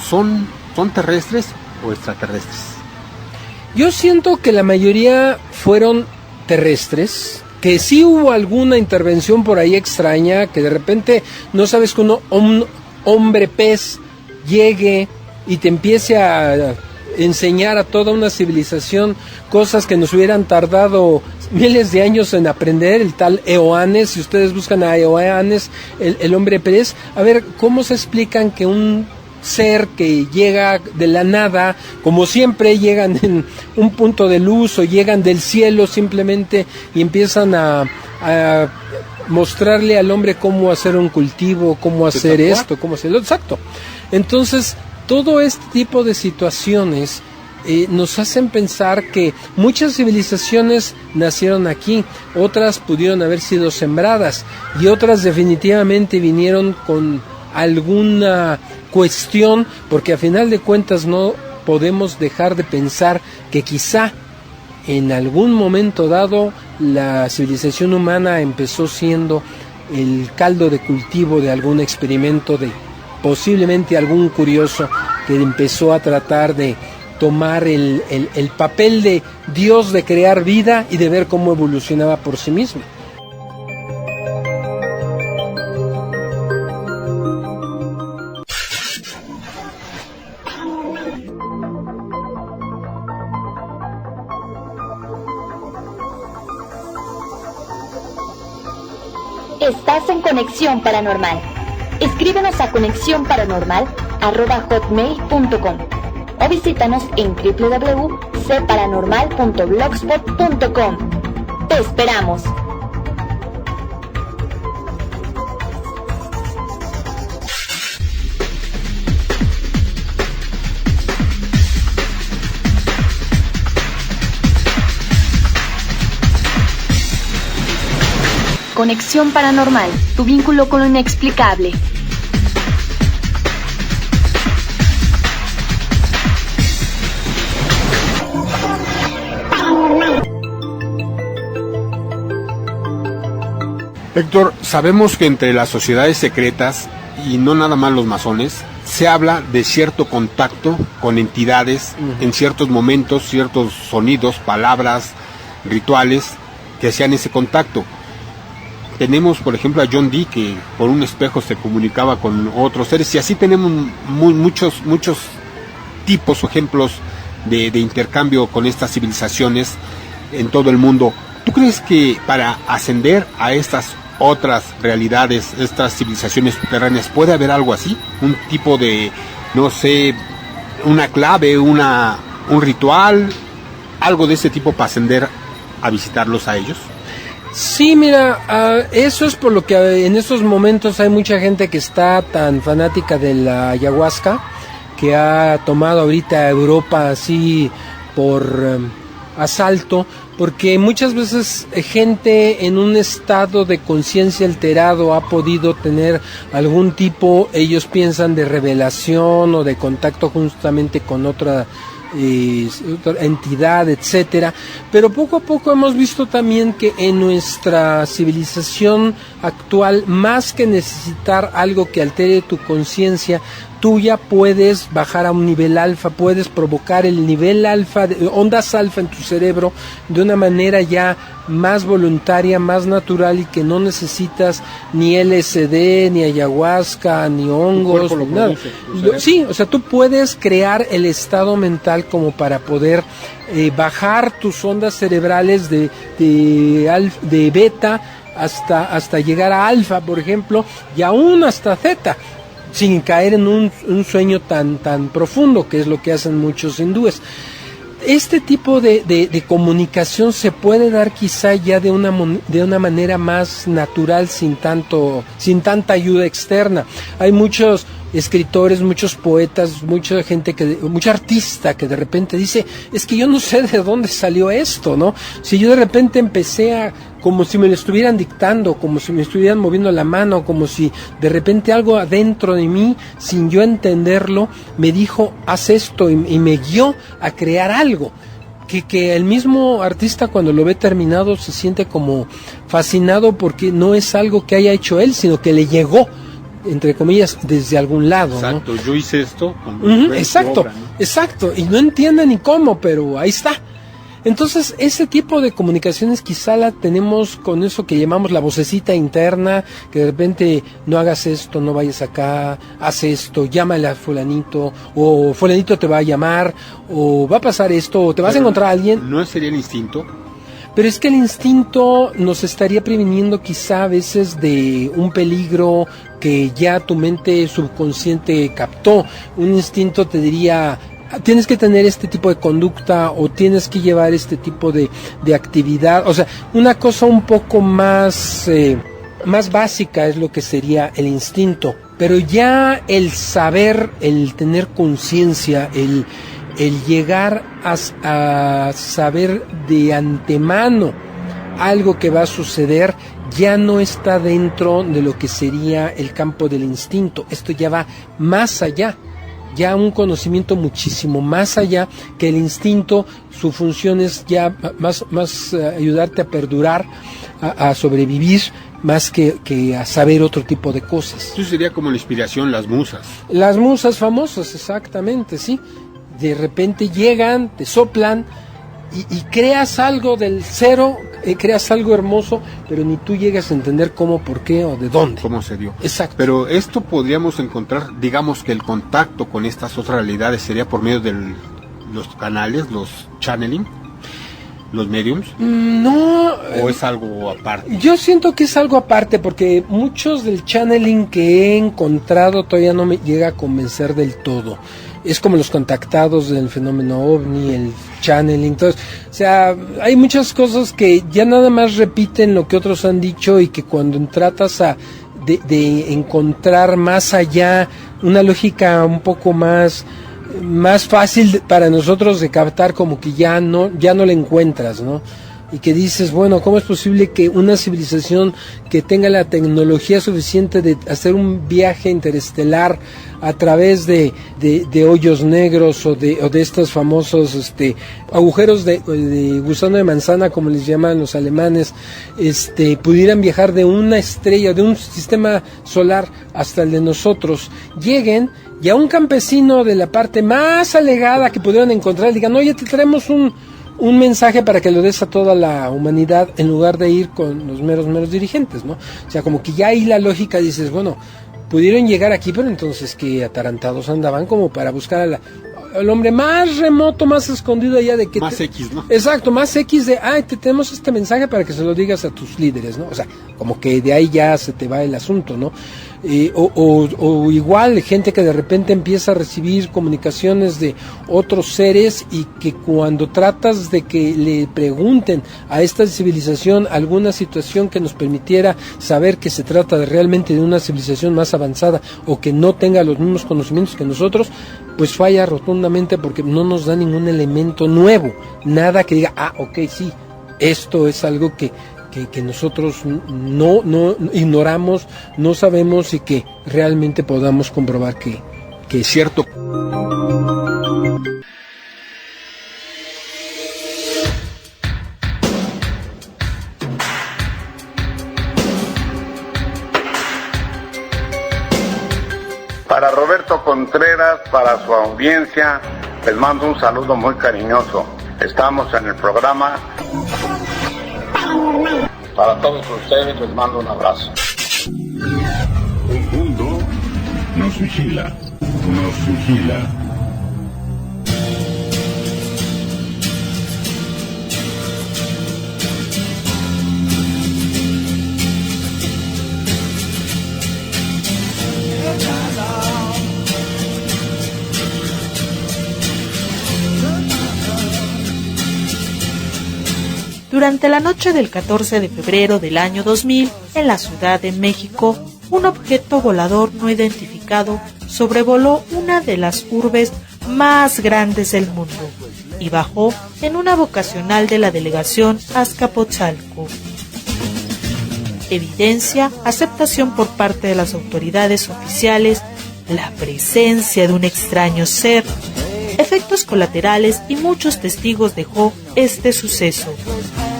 ¿son terrestres o extraterrestres? Yo siento que la mayoría fueron terrestres, que sí hubo alguna intervención por ahí extraña, que de repente no sabes que un hombre pez llegue y te empiece a enseñar a toda una civilización cosas que nos hubieran tardado miles de años en aprender, el tal Eoanes. Si ustedes buscan a Eoanes, el hombre pez, a ver cómo se explican que un ser que llega de la nada, como siempre llegan en un punto de luz o llegan del cielo simplemente y empiezan a mostrarle al hombre cómo hacer un cultivo, cómo hacer esto, cómo hacerlo, exacto. Entonces, todo este tipo de situaciones nos hacen pensar que muchas civilizaciones nacieron aquí, otras pudieron haber sido sembradas y otras definitivamente vinieron con alguna cuestión, porque a final de cuentas no podemos dejar de pensar que quizá en algún momento dado la civilización humana empezó siendo el caldo de cultivo de algún experimento de posiblemente algún curioso que empezó a tratar de tomar el papel de Dios, de crear vida y de ver cómo evolucionaba por sí mismo. Estás en Conexión Paranormal. Escríbenos a conexiónparanormal@hotmail.com o visítanos en www.cparanormal.blogspot.com. ¡Te esperamos! Conexión Paranormal, tu vínculo con lo inexplicable. Héctor, sabemos que entre las sociedades secretas, y no nada más los masones, se habla de cierto contacto con entidades en ciertos momentos, ciertos sonidos, palabras, rituales que hacían ese contacto. Tenemos, por ejemplo, a John Dee, que por un espejo se comunicaba con otros seres, y así tenemos muchos tipos o ejemplos de intercambio con estas civilizaciones en todo el mundo. ¿Tú crees que para ascender a estas otras realidades, estas civilizaciones subterráneas, puede haber algo así? Un tipo de, no sé, una clave, un ritual, algo de ese tipo para ascender a visitarlos a ellos. Sí, mira, eso es por lo que en estos momentos hay mucha gente que está tan fanática de la ayahuasca, que ha tomado ahorita a Europa así por asalto, porque muchas veces gente en un estado de conciencia alterado ha podido tener algún tipo, ellos piensan, de revelación o de contacto justamente con otra entidad, etcétera, pero poco a poco hemos visto también que en nuestra civilización actual, más que necesitar algo que altere tu conciencia, tú ya puedes bajar a un nivel alfa, puedes provocar el nivel alfa, ondas alfa en tu cerebro de una manera ya más voluntaria, más natural, y que no necesitas ni LSD, ni ayahuasca, ni hongos, ni nada. Sí, o sea, tú puedes crear el estado mental como para poder bajar tus ondas cerebrales de beta hasta llegar a alfa, por ejemplo, y aún hasta zeta, sin caer en un sueño tan profundo, que es lo que hacen muchos hindúes. Este tipo de comunicación se puede dar quizá ya de una manera más natural, sin tanta ayuda externa. Hay muchos escritores, muchos poetas, mucha gente mucho artista que de repente dice, es que yo no sé de dónde salió esto, ¿no? Si yo de repente empecé como si me lo estuvieran dictando, como si me estuvieran moviendo la mano, como si de repente algo adentro de mí, sin yo entenderlo, me dijo, haz esto, y me guió a crear algo. Que el mismo artista, cuando lo ve terminado, se siente como fascinado, porque no es algo que haya hecho él, sino que le llegó, entre comillas, desde algún lado. Exacto, ¿no? Yo hice esto. Exacto, obra, ¿no? Exacto, y no entiende ni cómo, pero ahí está. Entonces, ese tipo de comunicaciones quizá la tenemos con eso que llamamos la vocecita interna, que de repente, no hagas esto, no vayas acá, haz esto, llámale a fulanito, o fulanito te va a llamar, o va a pasar esto, o te vas a encontrar a alguien. ¿No sería el instinto? Pero es que el instinto nos estaría previniendo quizá a veces de un peligro que ya tu mente subconsciente captó. Un instinto te diría, tienes que tener este tipo de conducta, o tienes que llevar este tipo de actividad. O sea, una cosa un poco más básica es lo que sería el instinto. Pero ya el saber, el tener conciencia, el llegar a saber de antemano algo que va a suceder, ya no está dentro de lo que sería el campo del instinto. Esto ya va más allá, ya un conocimiento muchísimo más allá, que el instinto. Su función es ya más ayudarte a perdurar, a sobrevivir, más que a saber otro tipo de cosas. Eso sería como la inspiración, las musas. Las musas famosas, exactamente, sí. De repente llegan, te soplan y creas algo del cero, creas algo hermoso, pero ni tú llegas a entender cómo, por qué o de dónde. ¿Cómo se dio? Exacto. Pero esto podríamos encontrar, digamos que el contacto con estas otras realidades sería por medio de los canales, los channeling, los mediums. No. ¿O es algo aparte? Yo siento que es algo aparte, porque muchos del channeling que he encontrado todavía no me llega a convencer del todo. Es como los contactados del fenómeno OVNI, el channeling, entonces, o sea, hay muchas cosas que ya nada más repiten lo que otros han dicho, y que cuando tratas de encontrar más allá una lógica un poco más fácil para nosotros de captar, como que ya no la encuentras, ¿no? Y que dices, bueno, ¿cómo es posible que una civilización que tenga la tecnología suficiente de hacer un viaje interestelar a través de hoyos negros o de estos famosos agujeros de gusano de manzana, como les llaman los alemanes, pudieran viajar de una estrella, de un sistema solar hasta el de nosotros, lleguen y a un campesino de la parte más alejada que pudieran encontrar, digan, oye, te traemos un mensaje para que lo des a toda la humanidad, en lugar de ir con los meros dirigentes, ¿no? O sea, como que ya ahí la lógica dices, bueno, pudieron llegar aquí, pero entonces que atarantados andaban como para buscar al hombre más remoto, más escondido allá de que... Más X, ¿no? Exacto, más X de, te tenemos este mensaje para que se lo digas a tus líderes, ¿no? O sea, como que de ahí ya se te va el asunto, ¿no? o igual gente que de repente empieza a recibir comunicaciones de otros seres y que cuando tratas de que le pregunten a esta civilización alguna situación que nos permitiera saber que se trata realmente de una civilización más avanzada o que no tenga los mismos conocimientos que nosotros, pues falla rotundamente porque no nos da ningún elemento nuevo, nada que diga, ok, sí, esto es algo que nosotros no ignoramos, no sabemos y que realmente podamos comprobar que es cierto. Para Roberto Contreras, para su audiencia, les mando un saludo muy cariñoso. Estamos en el programa. Para todos ustedes les mando un abrazo. Un mundo nos vigila, nos vigila. Durante la noche del 14 de febrero del año 2000, en la Ciudad de México, un objeto volador no identificado sobrevoló una de las urbes más grandes del mundo y bajó en una vocacional de la delegación Azcapotzalco. Evidencia, aceptación por parte de las autoridades oficiales, la presencia de un extraño ser, efectos colaterales y muchos testigos dejó este suceso,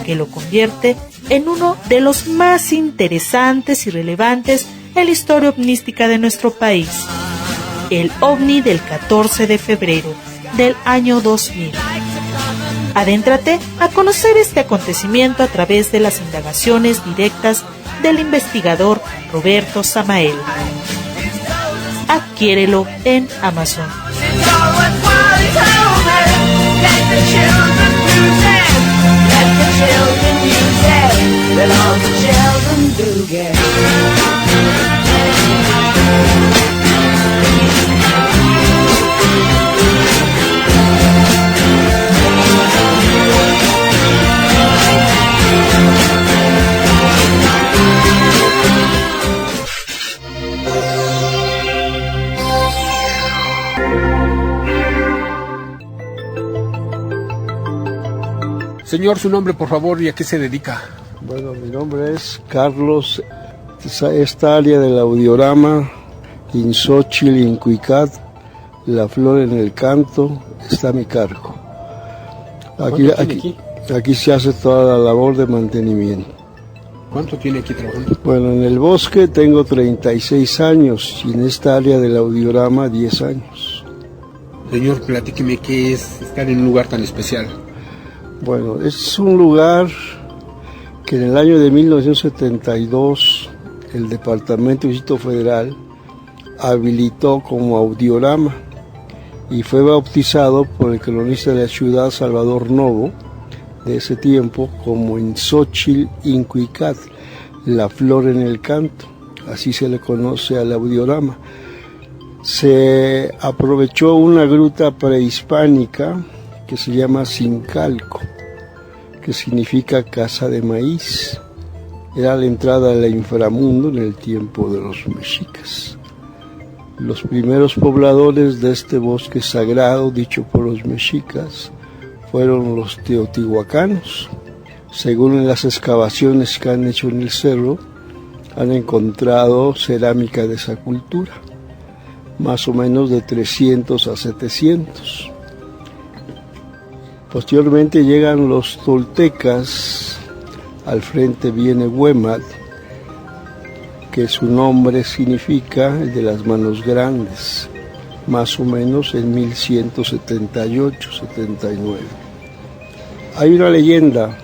que lo convierte en uno de los más interesantes y relevantes en la historia ovnística de nuestro país. El OVNI del 14 de febrero del año 2000. Adéntrate a conocer este acontecimiento a través de las indagaciones directas del investigador Roberto Samael. Adquiérelo en Amazon. Señor, su nombre, por favor, y a qué se dedica. Bueno, mi nombre es Carlos. Esta área del audiorama, Inxóchitl, Incuicat, La Flor en el Canto, está a mi cargo. Aquí se hace toda la labor de mantenimiento. ¿Cuánto tiene aquí trabajando? Bueno, en el bosque tengo 36 años y en esta área del audiorama 10 años. Señor, platíqueme qué es estar en un lugar tan especial. Bueno, es un lugar que en el año de 1972 el Departamento del Distrito Federal habilitó como audiorama y fue bautizado por el cronista de la ciudad Salvador Novo de ese tiempo como Inxóchitl Incuicat, La Flor en el Canto, así se le conoce al audiorama. Se aprovechó una gruta prehispánica que se llama Sincalco, que significa casa de maíz. Era la entrada al inframundo en el tiempo de los mexicas. Los primeros pobladores de este bosque sagrado, dicho por los mexicas, fueron los teotihuacanos. Según las excavaciones que han hecho en el cerro, han encontrado cerámica de esa cultura, más o menos de 300 a 700. Posteriormente llegan los toltecas, al frente viene Huemat, que su nombre significa el de las manos grandes, más o menos en 1178-79. Hay una leyenda.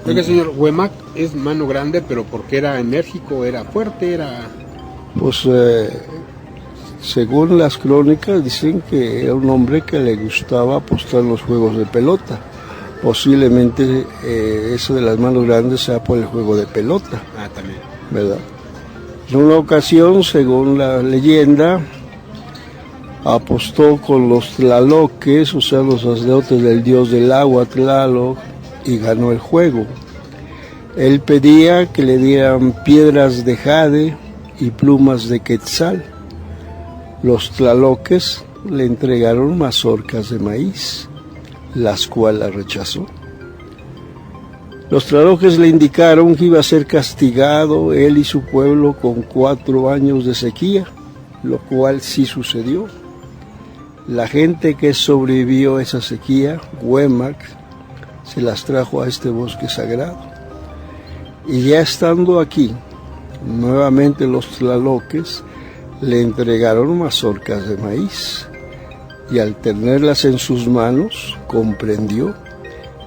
Oiga, señor, Huemac es mano grande, pero porque era enérgico, era fuerte, era... Pues según las crónicas dicen que era un hombre que le gustaba apostar en los juegos de pelota. Posiblemente eso de las manos grandes sea por el juego de pelota. También. ¿Verdad? En una ocasión, según la leyenda, apostó con los tlaloques, o sea, los sacerdotes del dios del agua, Tlaloc, y ganó el juego. Él pedía que le dieran piedras de jade y plumas de quetzal. Los tlaloques le entregaron mazorcas de maíz, las cuales rechazó. Los tlaloques le indicaron que iba a ser castigado él y su pueblo con 4 años de sequía, lo cual sí sucedió. La gente que sobrevivió a esa sequía, Huemac, se las trajo a este bosque sagrado. Y ya estando aquí, nuevamente los tlaloques le entregaron mazorcas de maíz. Y al tenerlas en sus manos, comprendió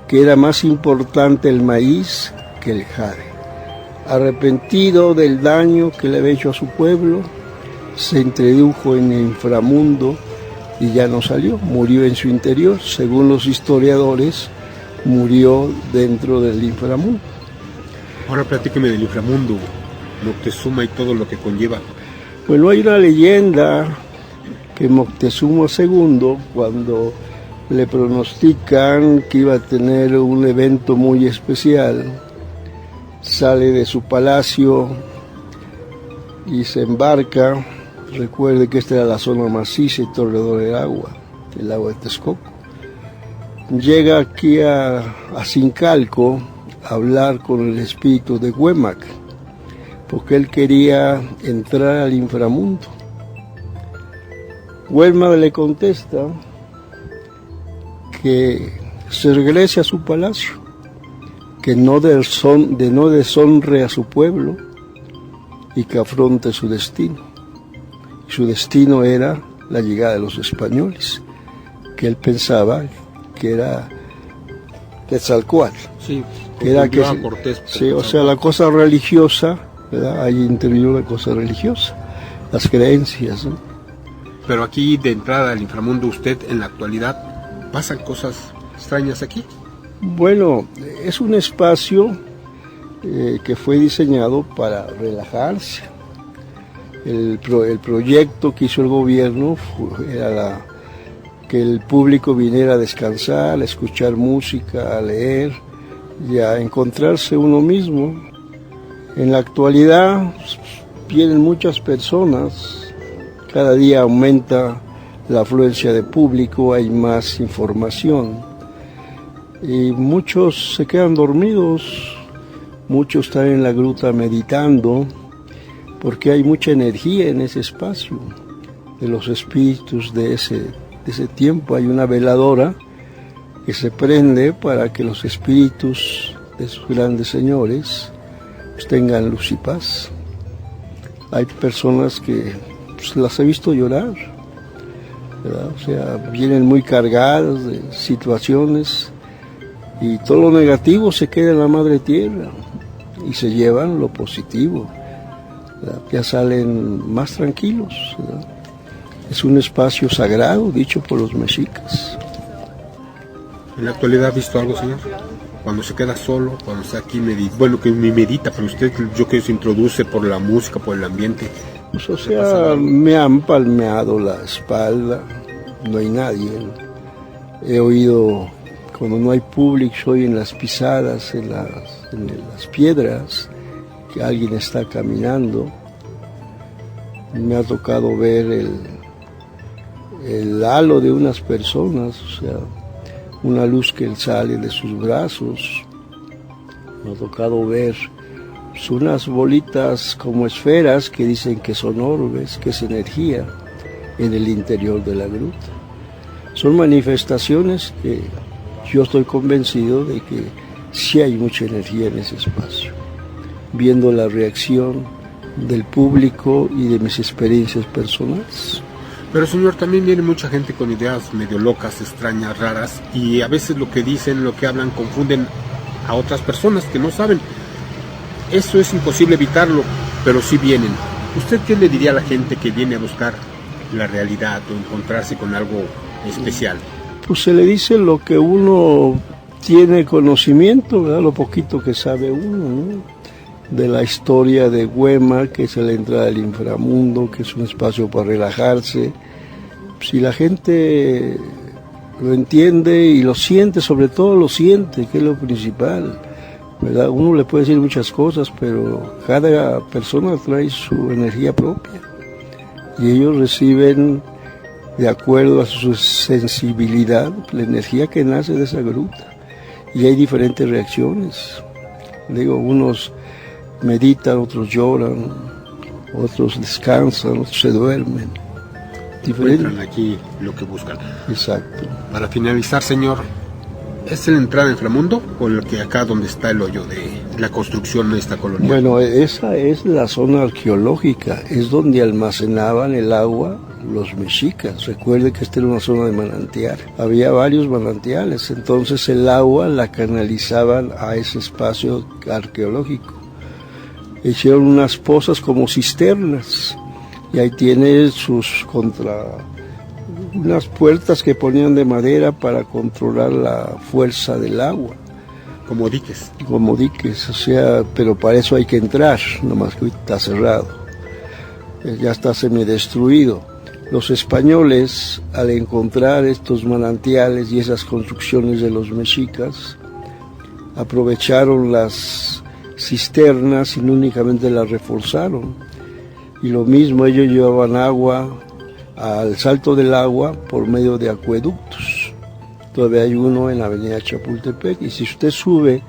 que era más importante el maíz que el jade. Arrepentido del daño que le había hecho a su pueblo, se introdujo en el inframundo y ya no salió, murió en su interior. Según los historiadores, murió dentro del inframundo. Ahora platíqueme del inframundo, Moctezuma y todo lo que conlleva. Bueno, hay una leyenda que Moctezuma II, cuando le pronostican que iba a tener un evento muy especial, sale de su palacio y se embarca. Recuerde que esta era la zona maciza y alrededor del agua, el agua de Texcoco. Llega aquí a Zincalco a hablar con el espíritu de Huemac, porque él quería entrar al inframundo. Huemac le contesta que se regrese a su palacio, que no deshonre a su pueblo y que afronte su destino. Su destino era la llegada de los españoles, que él pensaba que era Quetzalcóatl. Sí, que era que Cortés, sí, o sea, la cosa religiosa, ¿verdad? Ahí intervino la cosa religiosa, las creencias, ¿no? Pero aquí de entrada al inframundo, usted en la actualidad, ¿pasan cosas extrañas aquí? Bueno, es un espacio que fue diseñado para relajarse. El proyecto que hizo el gobierno era que el público viniera a descansar, a escuchar música, a leer y a encontrarse uno mismo. En la actualidad vienen muchas personas, cada día aumenta la afluencia de público, hay más información y muchos se quedan dormidos, muchos están en la gruta meditando, porque hay mucha energía en ese espacio de los espíritus de ese tiempo. Hay una veladora que se prende para que los espíritus de esos grandes señores pues, tengan luz y paz. Hay personas que pues, las he visto llorar, ¿verdad? O sea, vienen muy cargadas de situaciones y todo lo negativo se queda en la madre tierra y se llevan lo positivo. Ya salen más tranquilos, ¿verdad? Es un espacio sagrado, dicho por los mexicas. ¿En la actualidad ha visto algo, señor? Cuando se queda solo, cuando está aquí, bueno, que me medita, pero usted, yo creo que se introduce por la música, por el ambiente. Pues, o sea, me han palmeado la espalda, no hay nadie. He oído, cuando no hay público, oí en las pisadas, en las piedras, que alguien está caminando. Me ha tocado ver el halo de unas personas, o sea, una luz que sale de sus brazos. Me ha tocado ver pues, unas bolitas como esferas que dicen que son orbes, que es energía en el interior de la gruta. Son manifestaciones que yo estoy convencido de que sí hay mucha energía en ese espacio. Viendo la reacción del público y de mis experiencias personales. Pero señor, también viene mucha gente con ideas medio locas, extrañas, raras, y a veces lo que dicen, lo que hablan, confunden a otras personas que no saben. Eso es imposible evitarlo, pero sí vienen. ¿Usted qué le diría a la gente que viene a buscar la realidad o encontrarse con algo especial? Pues se le dice lo que uno tiene conocimiento, ¿verdad? Lo poquito que sabe uno, ¿no? de la historia de Güema, que es la entrada al inframundo, que es un espacio para relajarse. Si la gente lo entiende y lo siente, sobre todo lo siente, que es lo principal, ¿verdad? Uno le puede decir muchas cosas, pero cada persona trae su energía propia y ellos reciben, de acuerdo a su sensibilidad, la energía que nace de esa gruta. Y hay diferentes reacciones. Digo, unos meditan, otros lloran, otros descansan, otros se duermen. Encuentran aquí lo que buscan. Exacto. Para finalizar, señor, ¿es la entrada al inframundo o lo que acá donde está el hoyo de la construcción de esta colonia? Bueno, esa es la zona arqueológica, es donde almacenaban el agua los mexicas. Recuerde que esta era una zona de manantial, había varios manantiales, entonces el agua la canalizaban a ese espacio arqueológico. Hicieron unas pozas como cisternas y ahí tiene unas puertas que ponían de madera para controlar la fuerza del agua. Como diques. Como diques, o sea, pero para eso hay que entrar, nomás que hoy está cerrado, ya está semidestruido. Los españoles, al encontrar estos manantiales y esas construcciones de los mexicas, aprovecharon las cisternas y no únicamente las reforzaron. Y lo mismo, ellos llevaban agua al salto del agua por medio de acueductos. Todavía hay uno en la avenida Chapultepec, y si usted sube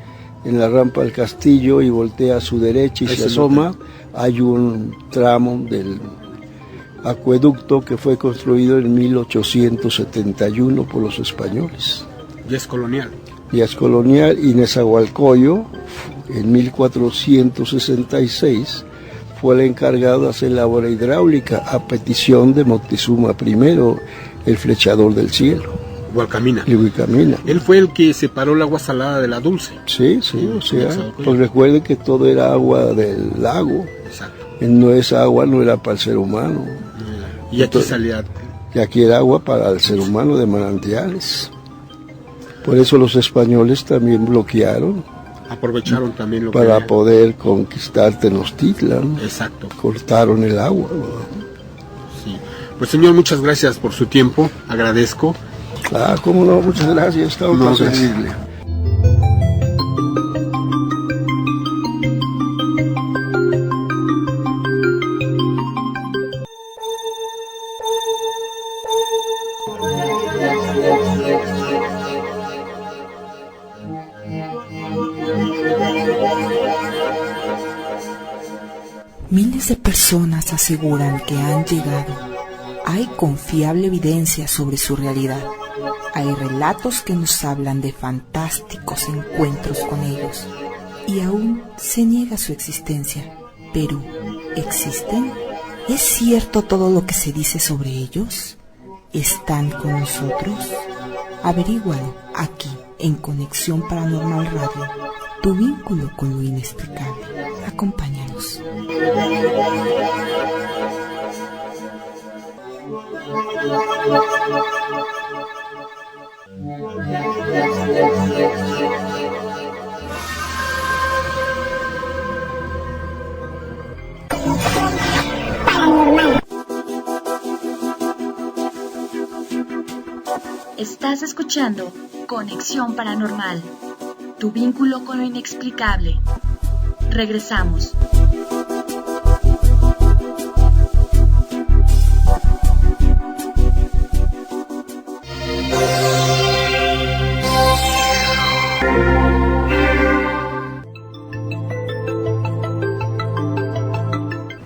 en la rampa del castillo y voltea a su derecha y se asoma, hay un tramo del acueducto que fue construido en 1871 por los españoles. Ya es colonial. Ya es colonial, y Nezahualcóyotl en 1466 fue el encargado de hacer la obra hidráulica a petición de Moctezuma I, el flechador del cielo. Guacamina. Él fue el que separó el agua salada de la dulce. Sí, o sea, pues recuerden que todo era agua del lago. Exacto. No, esa agua no era para el ser humano. Y aquí salía. Y aquí era agua para el ser humano de manantiales. Por eso los españoles también bloquearon. Aprovecharon también lo para poder conquistar Tenochtitlan. Exacto. Cortaron el agua. Sí. Pues señor, muchas gracias por su tiempo. Agradezco. Cómo no, muchas gracias. Estamos para servirle. Miles de personas aseguran que han llegado. Hay confiable evidencia sobre su realidad. Hay relatos que nos hablan de fantásticos encuentros con ellos. Y aún se niega su existencia. Pero, ¿existen? ¿Es cierto todo lo que se dice sobre ellos? ¿Están con nosotros? Averígualo aquí, en Conexión Paranormal Radio. Tu vínculo con lo inexplicable. Acompáñanos. Estás escuchando Conexión Paranormal, tu vínculo con lo inexplicable. Regresamos.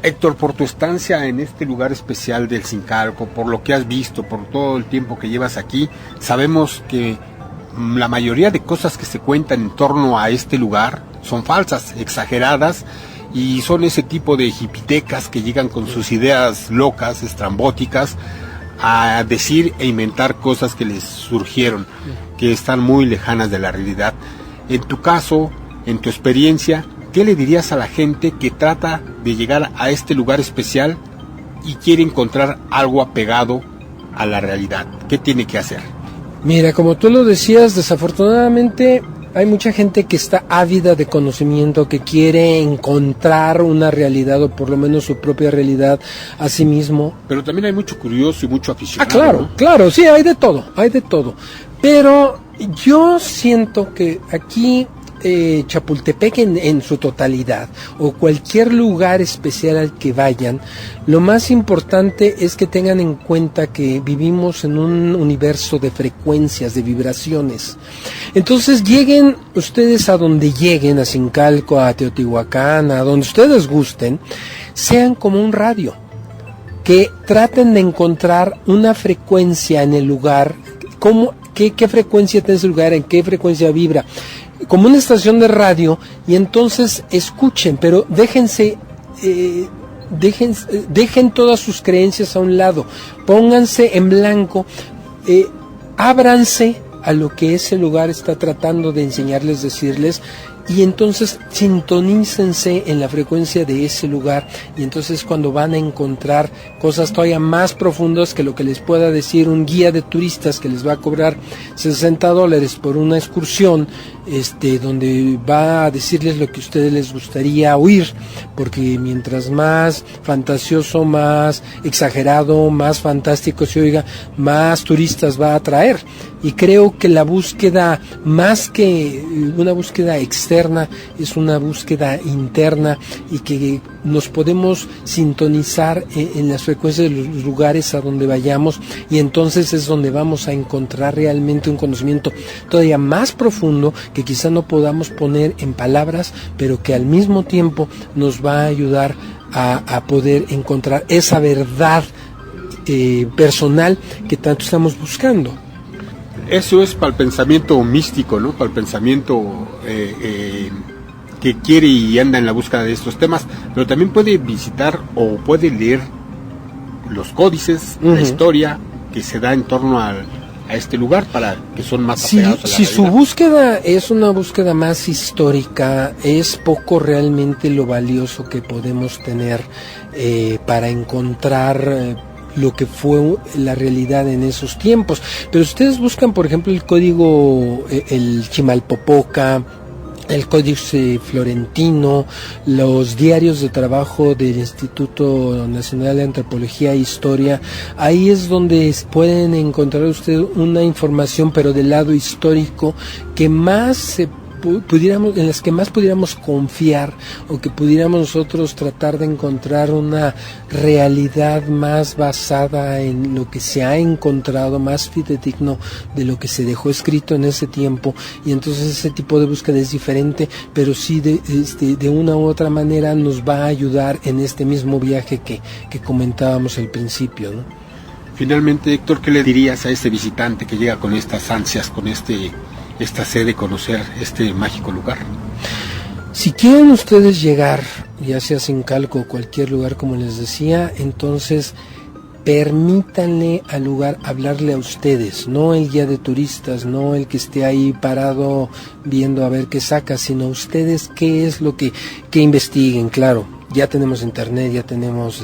Héctor, por tu estancia en este lugar especial del Zincalco, por lo que has visto, por todo el tiempo que llevas aquí, sabemos que la mayoría de cosas que se cuentan en torno a este lugar son falsas, exageradas, y son ese tipo de hipitecas que llegan con sus ideas locas, estrambóticas, a decir e inventar cosas que les surgieron, que están muy lejanas de la realidad. En tu caso, en tu experiencia, ¿qué le dirías a la gente que trata de llegar a este lugar especial y quiere encontrar algo apegado a la realidad? ¿Qué tiene que hacer? Mira, como tú lo decías, desafortunadamente Hay mucha gente que está ávida de conocimiento, que quiere encontrar una realidad o por lo menos su propia realidad a sí mismo. Pero también hay mucho curioso y mucho aficionado. Claro, ¿no? claro, sí, hay de todo. Pero yo siento que aquí Chapultepec en su totalidad o cualquier lugar especial al que vayan, lo más importante es que tengan en cuenta que vivimos en un universo de frecuencias, de vibraciones. Entonces lleguen ustedes a donde lleguen, a Zincalco, a Teotihuacán, a donde ustedes gusten, sean como un radio, que traten de encontrar una frecuencia en el lugar, qué frecuencia tiene ese lugar, en qué frecuencia vibra, como una estación de radio, y entonces escuchen, pero dejen todas sus creencias a un lado, pónganse en blanco, ábranse a lo que ese lugar está tratando de enseñarles, decirles, y entonces sintonícense en la frecuencia de ese lugar, y entonces cuando van a encontrar cosas todavía más profundas que lo que les pueda decir un guía de turistas que les va a cobrar $60 por una excursión, donde va a decirles lo que a ustedes les gustaría oír, porque mientras más fantasioso, más exagerado, más fantástico se oiga, más turistas va a atraer. Y creo que la búsqueda, más que una búsqueda externa, es una búsqueda interna, y que nos podemos sintonizar en las frecuencias de los lugares a donde vayamos, y entonces es donde vamos a encontrar realmente un conocimiento todavía más profundo que quizá no podamos poner en palabras, pero que al mismo tiempo nos va a ayudar a poder encontrar esa verdad personal que tanto estamos buscando. Eso es para el pensamiento místico, ¿no? Para el pensamiento que quiere y anda en la búsqueda de estos temas, pero también puede visitar o puede leer los códices, la historia que se da en torno a este lugar, para que son más apegados a la realidad. Su búsqueda es una búsqueda más histórica, es poco realmente lo valioso que podemos tener para encontrar lo que fue la realidad en esos tiempos. Pero ustedes buscan, por ejemplo, el código, el Chimalpopoca, el Códice Florentino, los diarios de trabajo del Instituto Nacional de Antropología e Historia. Ahí es donde pueden encontrar ustedes una información, pero del lado histórico, que más en las que más pudiéramos confiar, o que pudiéramos nosotros tratar de encontrar una realidad más basada en lo que se ha encontrado, más fidedigno de lo que se dejó escrito en ese tiempo. Y entonces ese tipo de búsqueda es diferente, pero sí de una u otra manera nos va a ayudar en este mismo viaje que comentábamos al principio, ¿no? Finalmente, Héctor, ¿qué le dirías a este visitante que llega con estas ansias, con esta sed de conocer este mágico lugar? Si quieren ustedes llegar, ya sea Zincalco o cualquier lugar, como les decía, entonces permítanle al lugar hablarle a ustedes, no el guía de turistas, no el que esté ahí parado viendo a ver qué saca, sino ustedes qué es lo que investiguen. Claro, ya tenemos internet, ya tenemos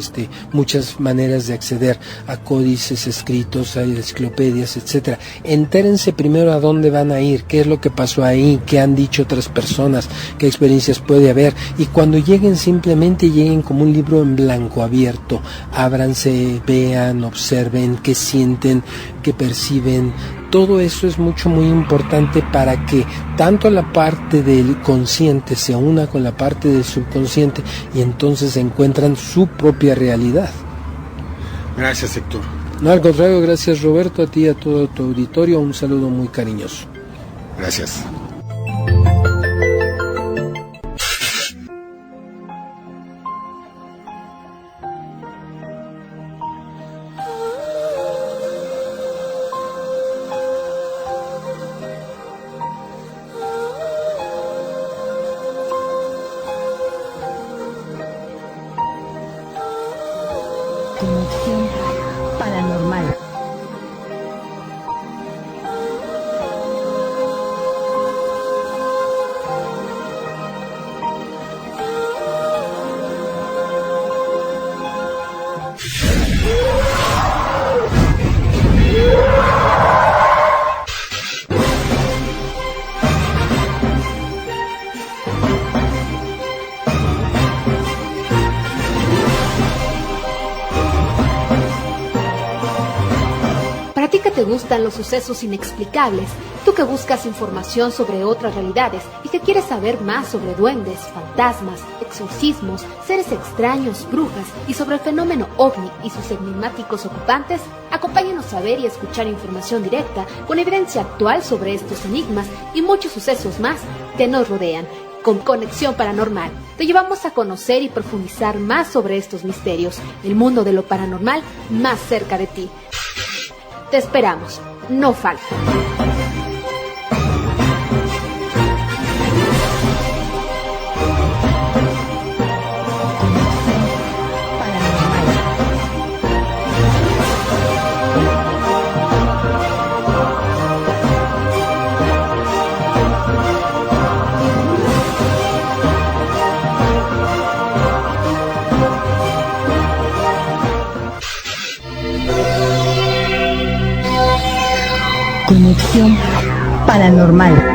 muchas maneras de acceder a códices escritos, a enciclopedias, etcétera. Entérense primero a dónde van a ir, qué es lo que pasó ahí, qué han dicho otras personas, qué experiencias puede haber, y cuando lleguen simplemente lleguen como un libro en blanco abierto, ábranse, vean, observen, qué sienten, qué perciben. Todo eso es muy importante para que tanto la parte del consciente se una con la parte del subconsciente, y entonces encuentran su propia realidad. Gracias, Héctor. No, al contrario, gracias, Roberto, a ti y a todo tu auditorio, un saludo muy cariñoso. Gracias. Conexión paranormal. te gustan los sucesos inexplicables, tú que buscas información sobre otras realidades y que quieres saber más sobre duendes, fantasmas, exorcismos, seres extraños, brujas y sobre el fenómeno OVNI y sus enigmáticos ocupantes, acompáñanos a ver y escuchar información directa con evidencia actual sobre estos enigmas y muchos sucesos más que nos rodean. Con Conexión Paranormal te llevamos a conocer y profundizar más sobre estos misterios, el mundo de lo paranormal más cerca de ti. Te esperamos, no falta. Conexión Paranormal.